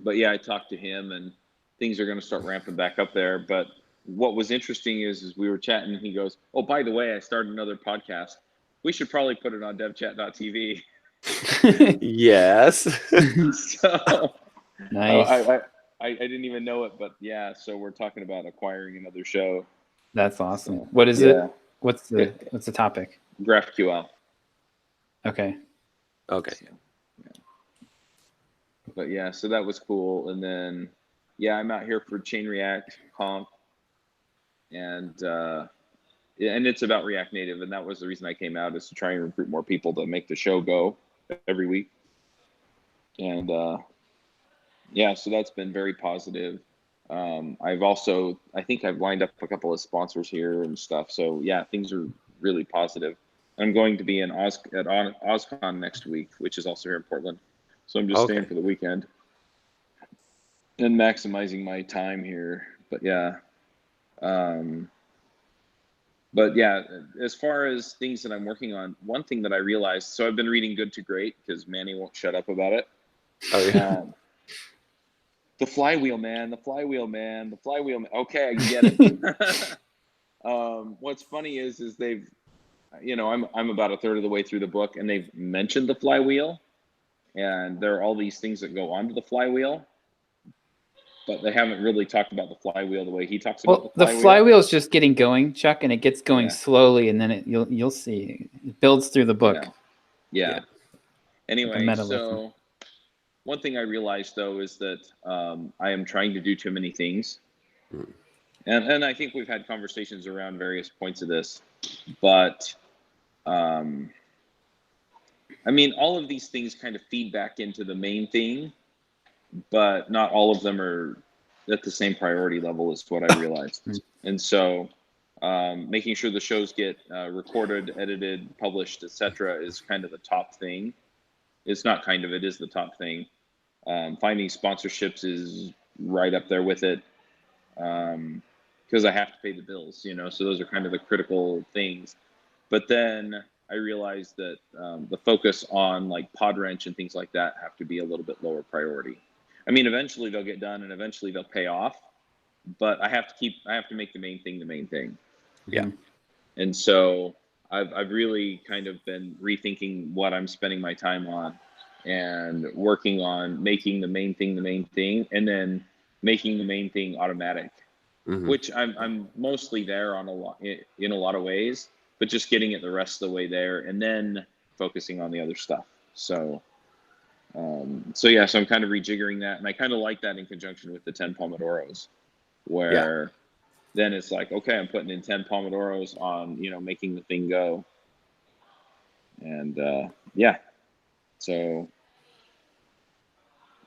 But yeah, I talked to him, and things are going to start ramping back up there. But what was interesting is we were chatting, and he goes, "Oh, by the way, I started another podcast. We should probably put it on devchat.tv." Yes. So Nice. I didn't even know it, but yeah. So we're talking about acquiring another show. That's awesome. What is Yeah. it? What's the topic? GraphQL. Okay. Okay. But yeah, so that was cool. And then, yeah, I'm out here for Chain React Conf, and it's about React Native, and that was the reason I came out, is to try and recruit more people to make the show go every week. And yeah, so that's been very positive. I think I've lined up a couple of sponsors here and stuff. So yeah, things are really positive. I'm going to be at OzCon next week, which is also here in Portland. So I'm just staying for the weekend and maximizing my time here. But yeah, as far as things that I'm working on, one thing that I realized, so I've been reading Good to Great because Manny won't shut up about it. Oh yeah. The flywheel, man. The flywheel, man. The flywheel, man. Okay, I get it. What's funny is they've, I'm about a third of the way through the book, and they've mentioned the flywheel, and there are all these things that go onto the flywheel, but they haven't really talked about the flywheel the way he talks about the flywheel is just getting going, Chuck, and it gets going Yeah. slowly, and then you'll see it builds through the book. Yeah. Anyway, meta so lesson. one thing I realized though is that I am trying to do too many things, and I think we've had conversations around various points of this, but I mean, all of these things kind of feed back into the main thing, but not all of them are at the same priority level, is what I realized. And so making sure the shows get recorded, edited, published, etc. is kind of the top thing. It's not kind of, it is the top thing. Finding sponsorships is right up there with it, because I have to pay the bills, so those are kind of the critical things. But then I realized that the focus on like Podwrench and things like that have to be a little bit lower priority. I mean, eventually they'll get done and eventually they'll pay off, but I have to make the main thing. Yeah. And so I've really kind of been rethinking what I'm spending my time on, and working on making the main thing, and then making the main thing automatic, which I'm mostly there on in a lot of ways, but just getting it the rest of the way there, and then focusing on the other stuff. So yeah, so I'm kind of rejiggering that, and I kind of like that in conjunction with the 10 Pomodoros, where then it's like, okay, I'm putting in 10 Pomodoros on, making the thing go. And so,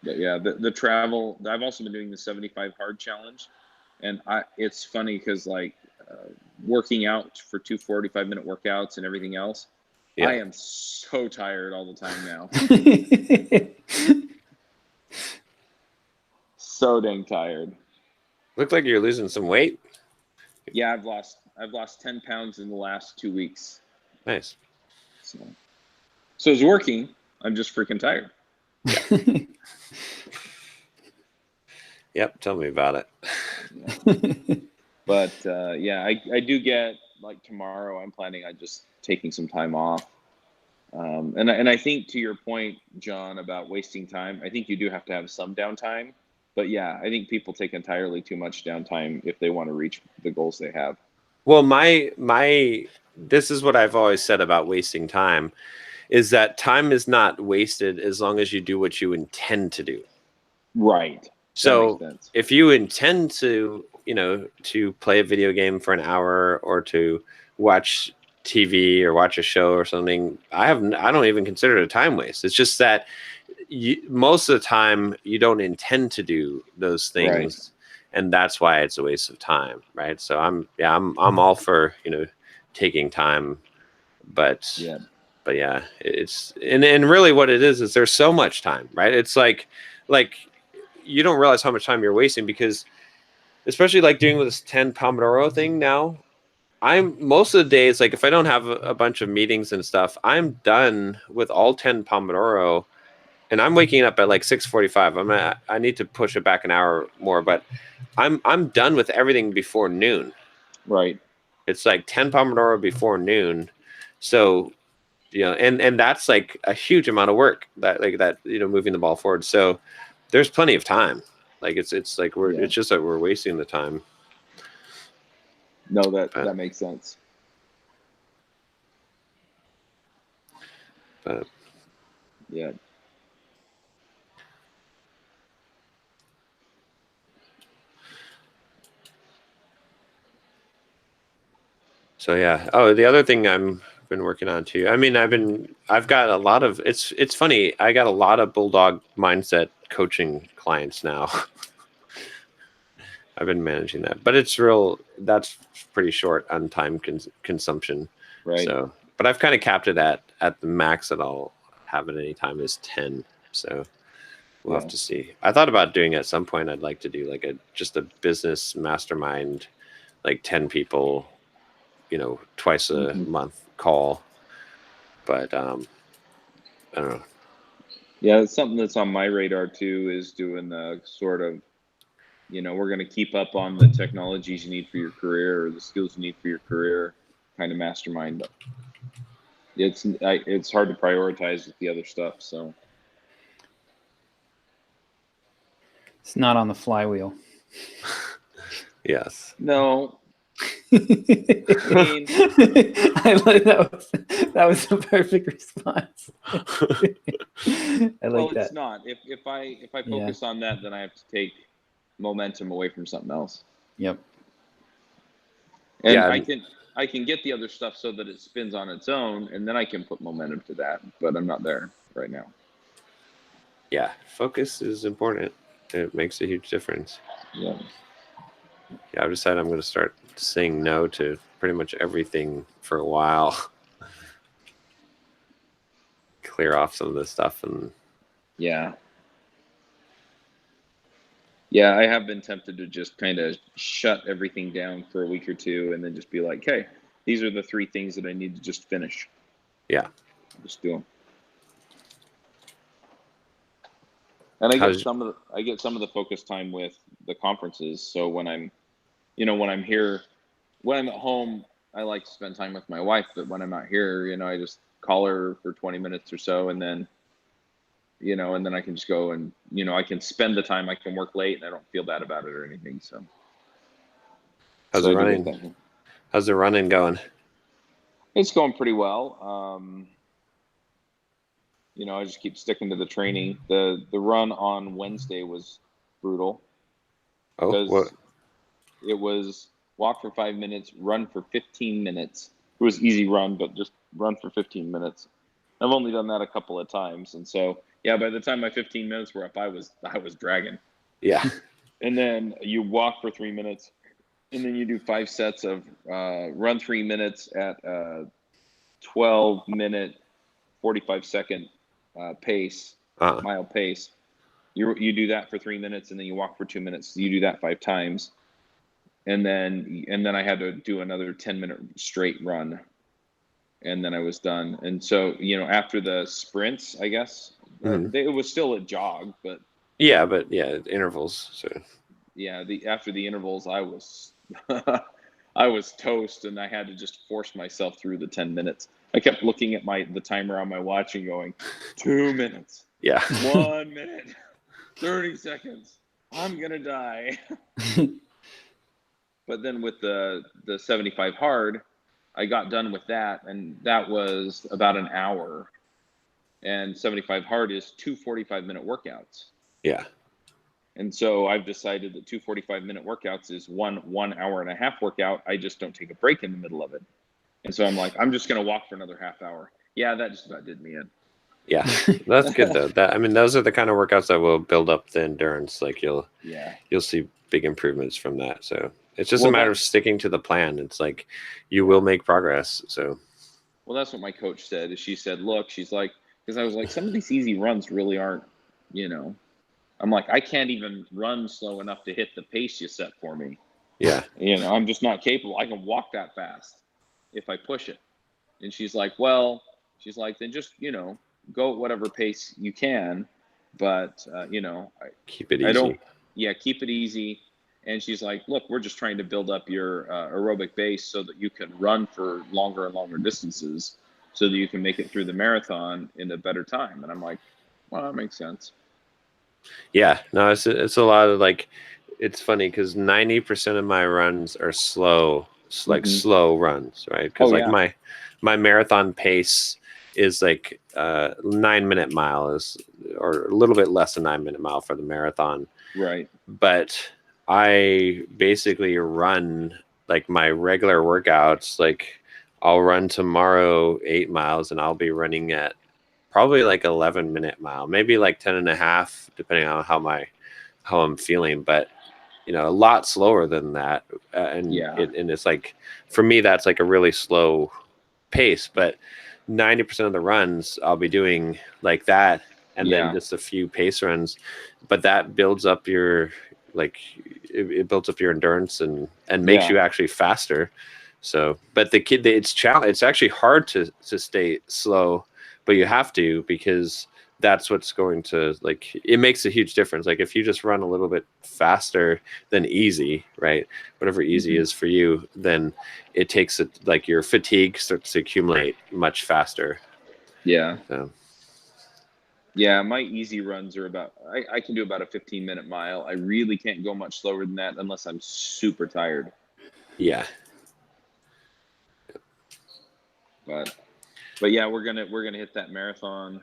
but yeah, the travel, I've also been doing the 75 hard challenge, and it's funny because like working out for 2 45-minute workouts and everything else, I am so tired all the time now. So dang tired. Look like you're losing some weight. Yeah, I've lost I've lost 10 pounds in the last 2 weeks. Nice. So it's working. I'm just freaking tired. Yep. Tell me about it. Yeah. But yeah, I do get, like, tomorrow I'm planning on just taking some time off. And I think, to your point, John, about wasting time, I think you do have to have some downtime. But yeah, I think people take entirely too much downtime if they want to reach the goals they have. Well, this is what I've always said about wasting time, is that time is not wasted as long as you do what you intend to do. Right. So that makes sense. if you intend to, to play a video game for an hour or to watch TV or watch a show or something, I don't even consider it a time waste. It's just that most of the time you don't intend to do those things. Right. And that's why it's a waste of time, right? So I'm all for, taking time, but yeah, it's and really what it is there's so much time, right? It's like you don't realize how much time you're wasting, because especially like doing this 10 Pomodoro thing now, I'm most of the days, like if I don't have a bunch of meetings and stuff, I'm done with all 10 Pomodoro. And I'm waking up at like 6:45. I need to push it back an hour more, but I'm done with everything before noon. Right. It's like 10 Pomodoro before noon. So, and that's like a huge amount of work that moving the ball forward. So there's plenty of time. Like it's like it's just that we're wasting the time. No, that makes sense. But yeah. So yeah. Oh, the other thing I've been working on too. I mean, I've got a lot of, it's funny. I got a lot of Bulldog Mindset coaching clients now. I've been managing that, but that's pretty short on time consumption. Right. So, but I've kind of capped it at the max that I'll have at any time is 10. So we'll have to see. I thought about doing at some point, I'd like to do like just a business mastermind, like 10 people, twice a month call. But I don't know. Yeah, it's something that's on my radar too, is doing the sort of, we're going to keep up on the technologies you need for your career or the skills you need for your career kind of mastermind. It's hard to prioritize with the other stuff. So it's not on the flywheel. Yes. No. I like that was a perfect response. I like that. It's not. If I focus on that, then I have to take momentum away from something else. Yep. And I can get the other stuff so that it spins on its own, and then I can put momentum to that, but I'm not there right now. Yeah, focus is important. It makes a huge difference. Yeah. Yeah, I've decided I'm going to start saying no to pretty much everything for a while. Clear off some of this stuff and. Yeah. Yeah, I have been tempted to just kind of shut everything down for a week or two and then just be like, hey, these are the 3 things that I need to just finish. Yeah. I'll just do them. And I get some of the focus time with the conferences. So when I'm here, when I'm at home, I like to spend time with my wife. But when I'm not here, I just call her for 20 minutes or so, and then, and then I can just go and, I can spend the time. I can work late, and I don't feel bad about it or anything. So, how's the running going? It's going pretty well. I just keep sticking to the training. The run on Wednesday was brutal. Oh, what? It was walk for 5 minutes, run for 15 minutes. It was easy run, but just run for 15 minutes. I've only done that a couple of times, and so yeah. By the time my 15 minutes were up, I was dragging. Yeah. And then you walk for 3 minutes, and then you do 5 sets of run 3 minutes at 12-minute, 45-second pace, mile pace. You do that for 3 minutes, and then you walk for 2 minutes. You do that 5 times. and then I had to do another 10-minute straight run, and then I was done. And so, after the sprints, I guess it was still a jog, but yeah, but yeah, intervals. So yeah, after the intervals, I was I was toast, and I had to just force myself through the 10 minutes. I kept looking at the timer on my watch and going, 2 minutes, yeah, 1 minute, 30 seconds. I'm gonna die. But then with the 75 hard, I got done with that, and that was about an hour. And 75 hard is 2 45-minute workouts. yeah. And so I've decided that 2 45-minute workouts is one 1 hour and a half workout. I just don't take a break in the middle of it. And so I'm like, I'm just going to walk for another half hour. Yeah, that just about did me in. Yeah, that's good though. Those are the kind of workouts that will build up the endurance. Like you'll see big improvements from that. So it's just a matter of sticking to the plan. It's like you will make progress. So well, that's what my coach said. Is she said, look, she's like, because I was like, some of these easy runs really aren't, I'm like, I can't even run slow enough to hit the pace you set for me. Yeah. I'm just not capable. I can walk that fast if I push it. And she's like, well, then just, go at whatever pace you can, but keep it easy. Keep it easy. And she's like, look, we're just trying to build up your aerobic base so that you can run for longer and longer distances so that you can make it through the marathon in a better time. And I'm like, well, that makes sense. Yeah, no, it's a lot of like, it's funny because 90% of my runs are slow, like slow runs, right? Because my marathon pace is like 9-minute mile is, or a little bit less than 9-minute mile for the marathon. Right. But I basically run like my regular workouts. Like I'll run tomorrow 8 miles and I'll be running at probably like 11-minute mile, maybe like 10.5, depending on how I'm feeling. But a lot slower than that. And it's like, for me, that's like a really slow pace, but 90% of the runs I'll be doing like that. And then just a few pace runs, but that builds up your, like, it builds up your endurance and makes you actually faster. So, but it's actually hard to stay slow, but you have to, because that's what's going to, like, it makes a huge difference. Like if you just run a little bit faster than easy, right? Whatever easy is for you, then it takes it, like your fatigue starts to accumulate much faster. Yeah. So. Yeah, my easy runs are about, I can do about a 15-minute mile. I really can't go much slower than that unless I'm super tired. Yeah. But yeah, we're gonna hit that marathon.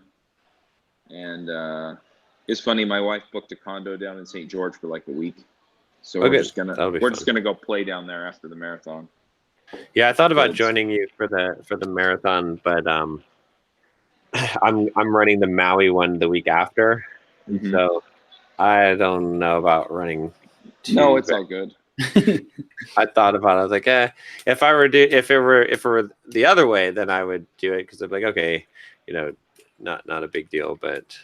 And it's funny, my wife booked a condo down in St. George for like a week. So we're just gonna go play down there after the marathon. Yeah, I thought about joining you for the marathon, but I'm running the Maui one the week after, so I don't know about running. No, it's all good. I thought about it. I was like, if it were the other way, then I would do it, because I'm like, okay, not a big deal, but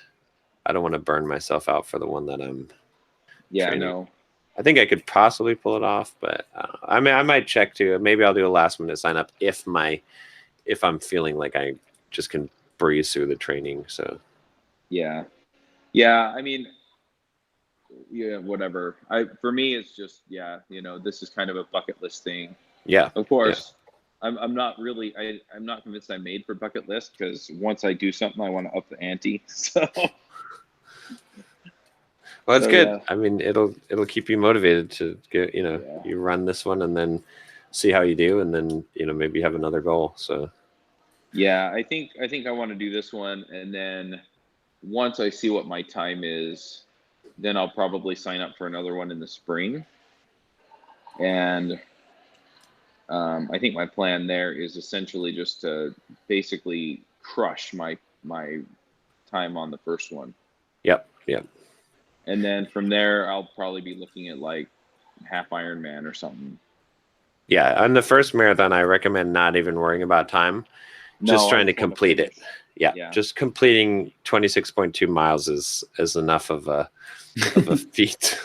I don't want to burn myself out for the one that I'm. Yeah, training. no. I think I could possibly pull it off, but I mean, I might check too. Maybe I'll do a last minute sign up if I'm feeling like I just can breeze through the training. So yeah, I mean, whatever. For me, it's just this is kind of a bucket list thing. Yeah, of course. Yeah. I'm not really. I'm not convinced I'm made for bucket list, because once I do something, I want to up the ante. So. Well, it's good. Yeah. I mean, it'll keep you motivated to get, you run this one and then see how you do, and then maybe you have another goal. So. Yeah, I think I want to do this one, and then once I see what my time is, then I'll probably sign up for another one in the spring. And I think my plan there is essentially just to basically crush my time on the first one. Yep. And then from there, I'll probably be looking at like half Ironman or something. Yeah, on the first marathon, I recommend not even worrying about time. Just trying to complete it. Yeah, just completing 26.2 miles is enough of a feat.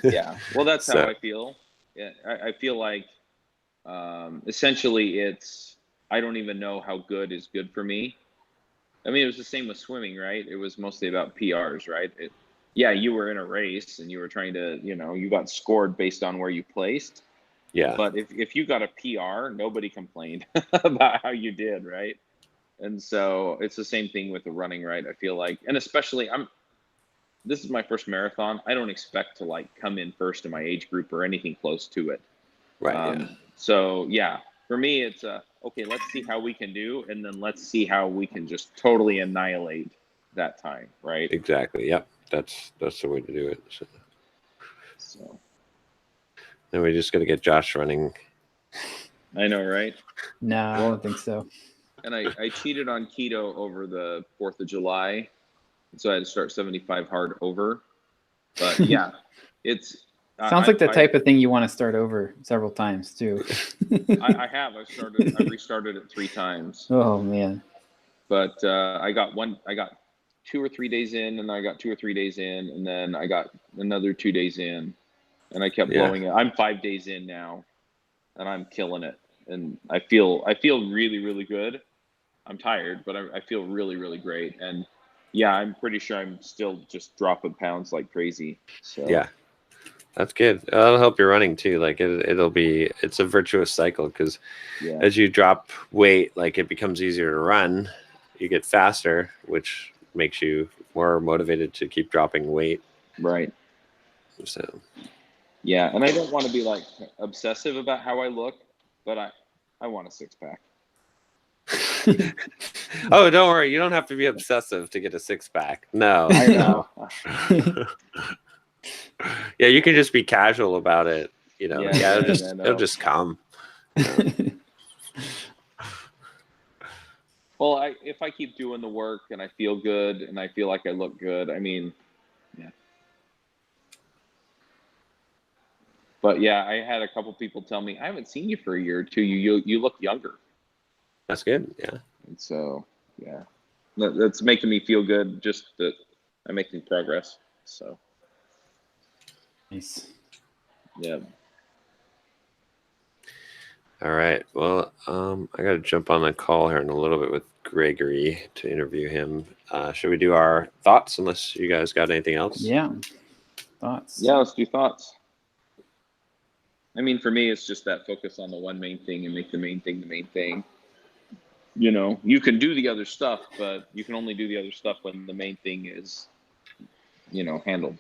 Yeah, well, that's how I feel. Yeah, I feel like essentially I don't even know how good is good for me. I mean, it was the same with swimming, right? It was mostly about PRs, right? Yeah, you were in a race and you were trying to, you got scored based on where you placed. Yeah. But if you got a PR, nobody complained about how you did, right? And so it's the same thing with the running, right? I feel like, and especially this is my first marathon. I don't expect to like come in first in my age group or anything close to it. Right. Yeah. So yeah, for me, it's okay. Let's see how we can do, and then let's see how we can just totally annihilate that time, right? Exactly. Yep. That's the way to do it. So then we just got to get Josh running. I know, right? No, I don't think so. And I cheated on keto over the 4th of July, so I had to start 75 hard over. But yeah, it's Sounds like the type of thing you want to start over several times too. I have. I restarted it 3 times. Oh man. But I got 2 or 3 days in, and I got 2 or 3 days in, and then I got another 2 days in, and I kept blowing it. I'm 5 days in now, and I'm killing it. And I feel really, really good. I'm tired, but I feel really, really great. And yeah, I'm pretty sure I'm still just dropping pounds like crazy. So yeah, that's good. That'll help your running too. Like it's a virtuous cycle because as you drop weight, like it becomes easier to run. You get faster, which makes you more motivated to keep dropping weight. Right. So yeah, and I don't want to be like obsessive about how I look, but I want a 6-pack. Oh, don't worry. You don't have to be obsessive to get a 6-pack. No. I know. Yeah, you can just be casual about it. It'll just come. Well, if I keep doing the work and I feel good and I feel like I look good, I mean, yeah. But yeah, I had a couple people tell me, I haven't seen you for a year or two. You look younger. That's good. Yeah. And so, yeah, that's making me feel good. Just that I'm making progress. So. Nice. Yeah. All right. Well, I got to jump on a call here in a little bit with Gregory to interview him. Should we do our thoughts? Unless you guys got anything else? Yeah. Thoughts. Yeah, let's do thoughts. I mean, for me, it's just that focus on the one main thing and make the main thing the main thing. You can do the other stuff, but you can only do the other stuff when the main thing is, handled.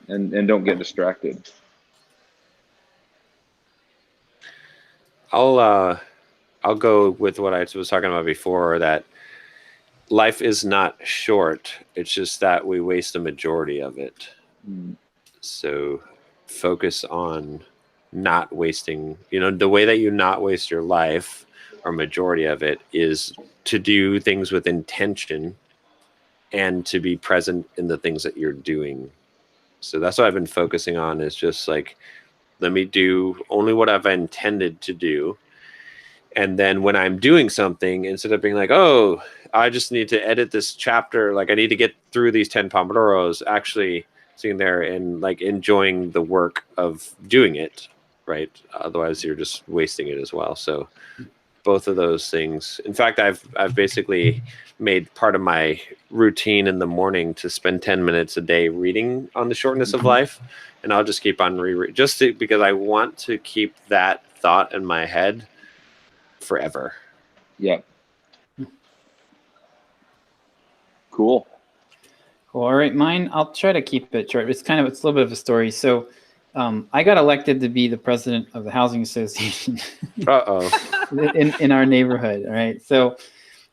And don't get distracted. I'll go with what I was talking about before, that life is not short. It's just that we waste a majority of it. So focus on not wasting, the way that you not waste your life, or majority of it, is to do things with intention and to be present in the things that you're doing. So that's what I've been focusing on, is just like, let me do only what I've intended to do. And then when I'm doing something, instead of being like, oh, I just need to edit this chapter, like I need to get through these 10 Pomodoros, actually sitting there and like enjoying the work of doing it, right? Otherwise you're just wasting it as well. So both of those things. In fact, I've basically made part of my routine in the morning to spend 10 minutes a day reading on the shortness of life. And I'll just keep on because I want to keep that thought in my head forever. Yeah. Cool. All right, mine, I'll try to keep it short. It's a little bit of a story. So I got elected to be the president of the housing association in our neighborhood. All right. So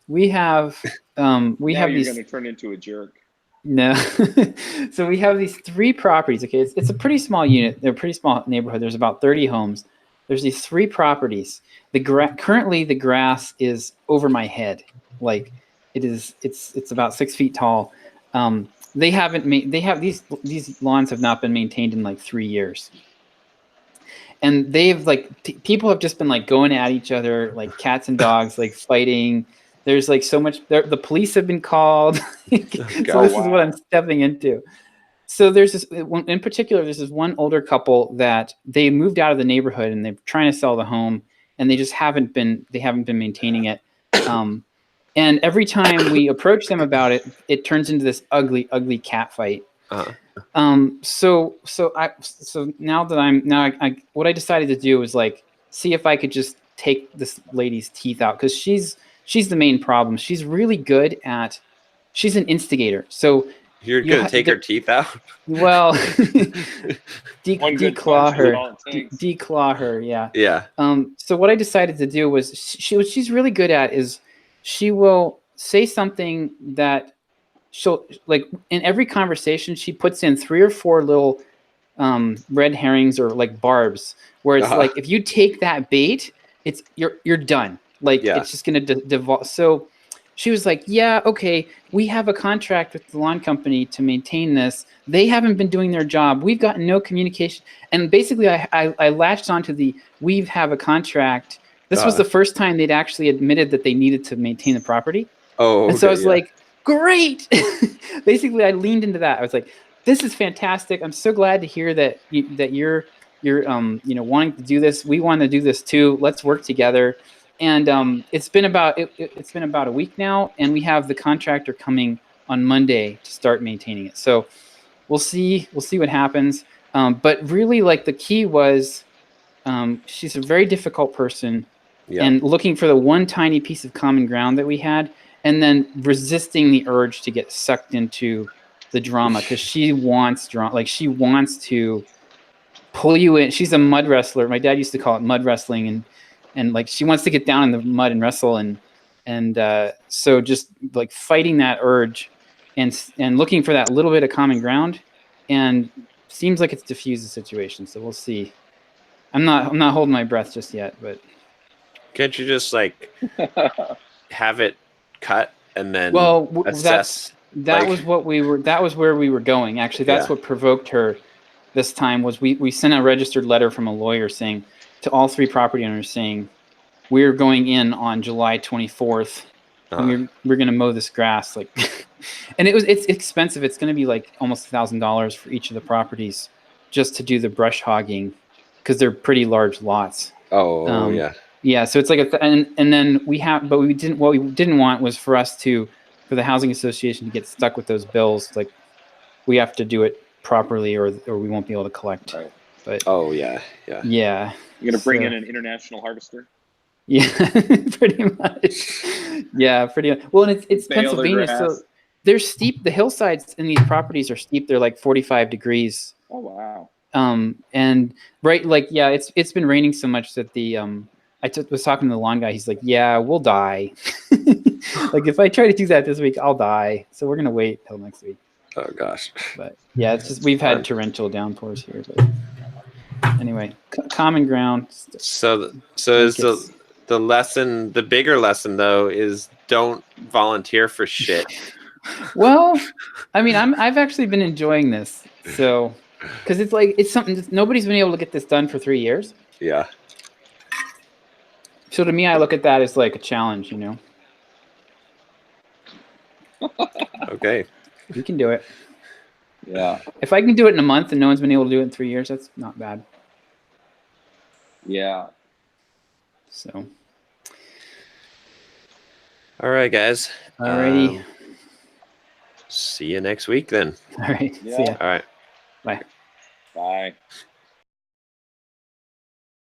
we have you're these going to turn into a jerk. No. So we have these 3 properties. Okay. It's a pretty small unit. They're a pretty small neighborhood. There's about 30 homes. There's these 3 properties. Currently the grass is over my head. Like it's about 6 feet tall. They have these lawns have not been maintained in like 3 years. And they've people have just been like going at each other, like cats and dogs, like fighting. There's like so much, the police have been called. So this is what I'm stepping into. So there's this one in particular. There's this one older couple that they moved out of the neighborhood and they're trying to sell the home, and they just haven't been maintaining it. And every time we approach them about it, it turns into this ugly cat fight. So now that I what I decided to do was like see if I could just take this lady's teeth out, because she's the main problem. She's really good at. She's an instigator. So You're You gonna take her teeth out? well, One good declaw punch is her, all it takes. declaw her. Yeah. Yeah. So what I decided to do was what she's really good at is she will say something that she'll like in every conversation. She puts in 3 or 4 little red herrings or like barbs, where it's like if you take that bait, it's you're done. Like it's just gonna devolve. So she was like, yeah, okay, we have a contract with the lawn company to maintain this. They haven't been doing their job. We've gotten no communication. And basically, I latched onto we have a contract. This was the first time they'd actually admitted that they needed to maintain the property. Oh, okay, and so I was like, great. Basically, I leaned into that. I was like, this is fantastic. I'm so glad to hear that you're wanting to do this. We want to do this too. Let's work together. And it's been about a week now, and we have the contractor coming on Monday to start maintaining it. So we'll see what happens. But really, like the key was, she's a very difficult person, and looking for the one tiny piece of common ground that we had, and then resisting the urge to get sucked into the drama, because she wants drama. Like she wants to pull you in. She's a mud wrestler. My dad used to call it mud wrestling, and like she wants to get down in the mud and wrestle, and so just like fighting that urge and looking for that little bit of common ground, and seems like it's diffused the situation. So we'll see. I'm not holding my breath just yet, but can't you just like have it cut and then assess? That was where we were going. Actually, that's what provoked her this time. Was we sent a registered letter from a lawyer saying to all 3 property owners saying, we're going in on July 24th. And we're going to mow this grass. Like, and it's expensive. It's going to be like almost $1,000 for each of the properties just to do the brush hogging, because they're pretty large lots. Yeah. So it's like and then what we didn't want was for the housing association to get stuck with those bills. Like we have to do it properly or we won't be able to collect. Right. But yeah. You're gonna bring in an international harvester. Yeah, pretty much. Yeah, pretty much. Well, and it's Pennsylvania, so they're steep. The hillsides in these properties are steep. They're like 45 degrees. Oh wow. And it's been raining so much that was talking to the lawn guy. He's like, yeah, we'll die. Like if I try to do that this week, I'll die. So we're gonna wait till next week. Oh gosh. But yeah, it's just we've had torrential downpours here. But anyway, common ground. So is the lesson, the bigger lesson though, is don't volunteer for shit. Well, I mean, I've actually been enjoying this. So, because it's something that nobody's been able to get this done for 3 years. Yeah. So to me, I look at that as like a challenge, Okay. You can do it. Yeah. If I can do it in a month and no one's been able to do it in 3 years, that's not bad. Yeah. So. All right, guys. Alrighty. See you next week then. All right. Yeah. See ya. All right. Bye. Bye.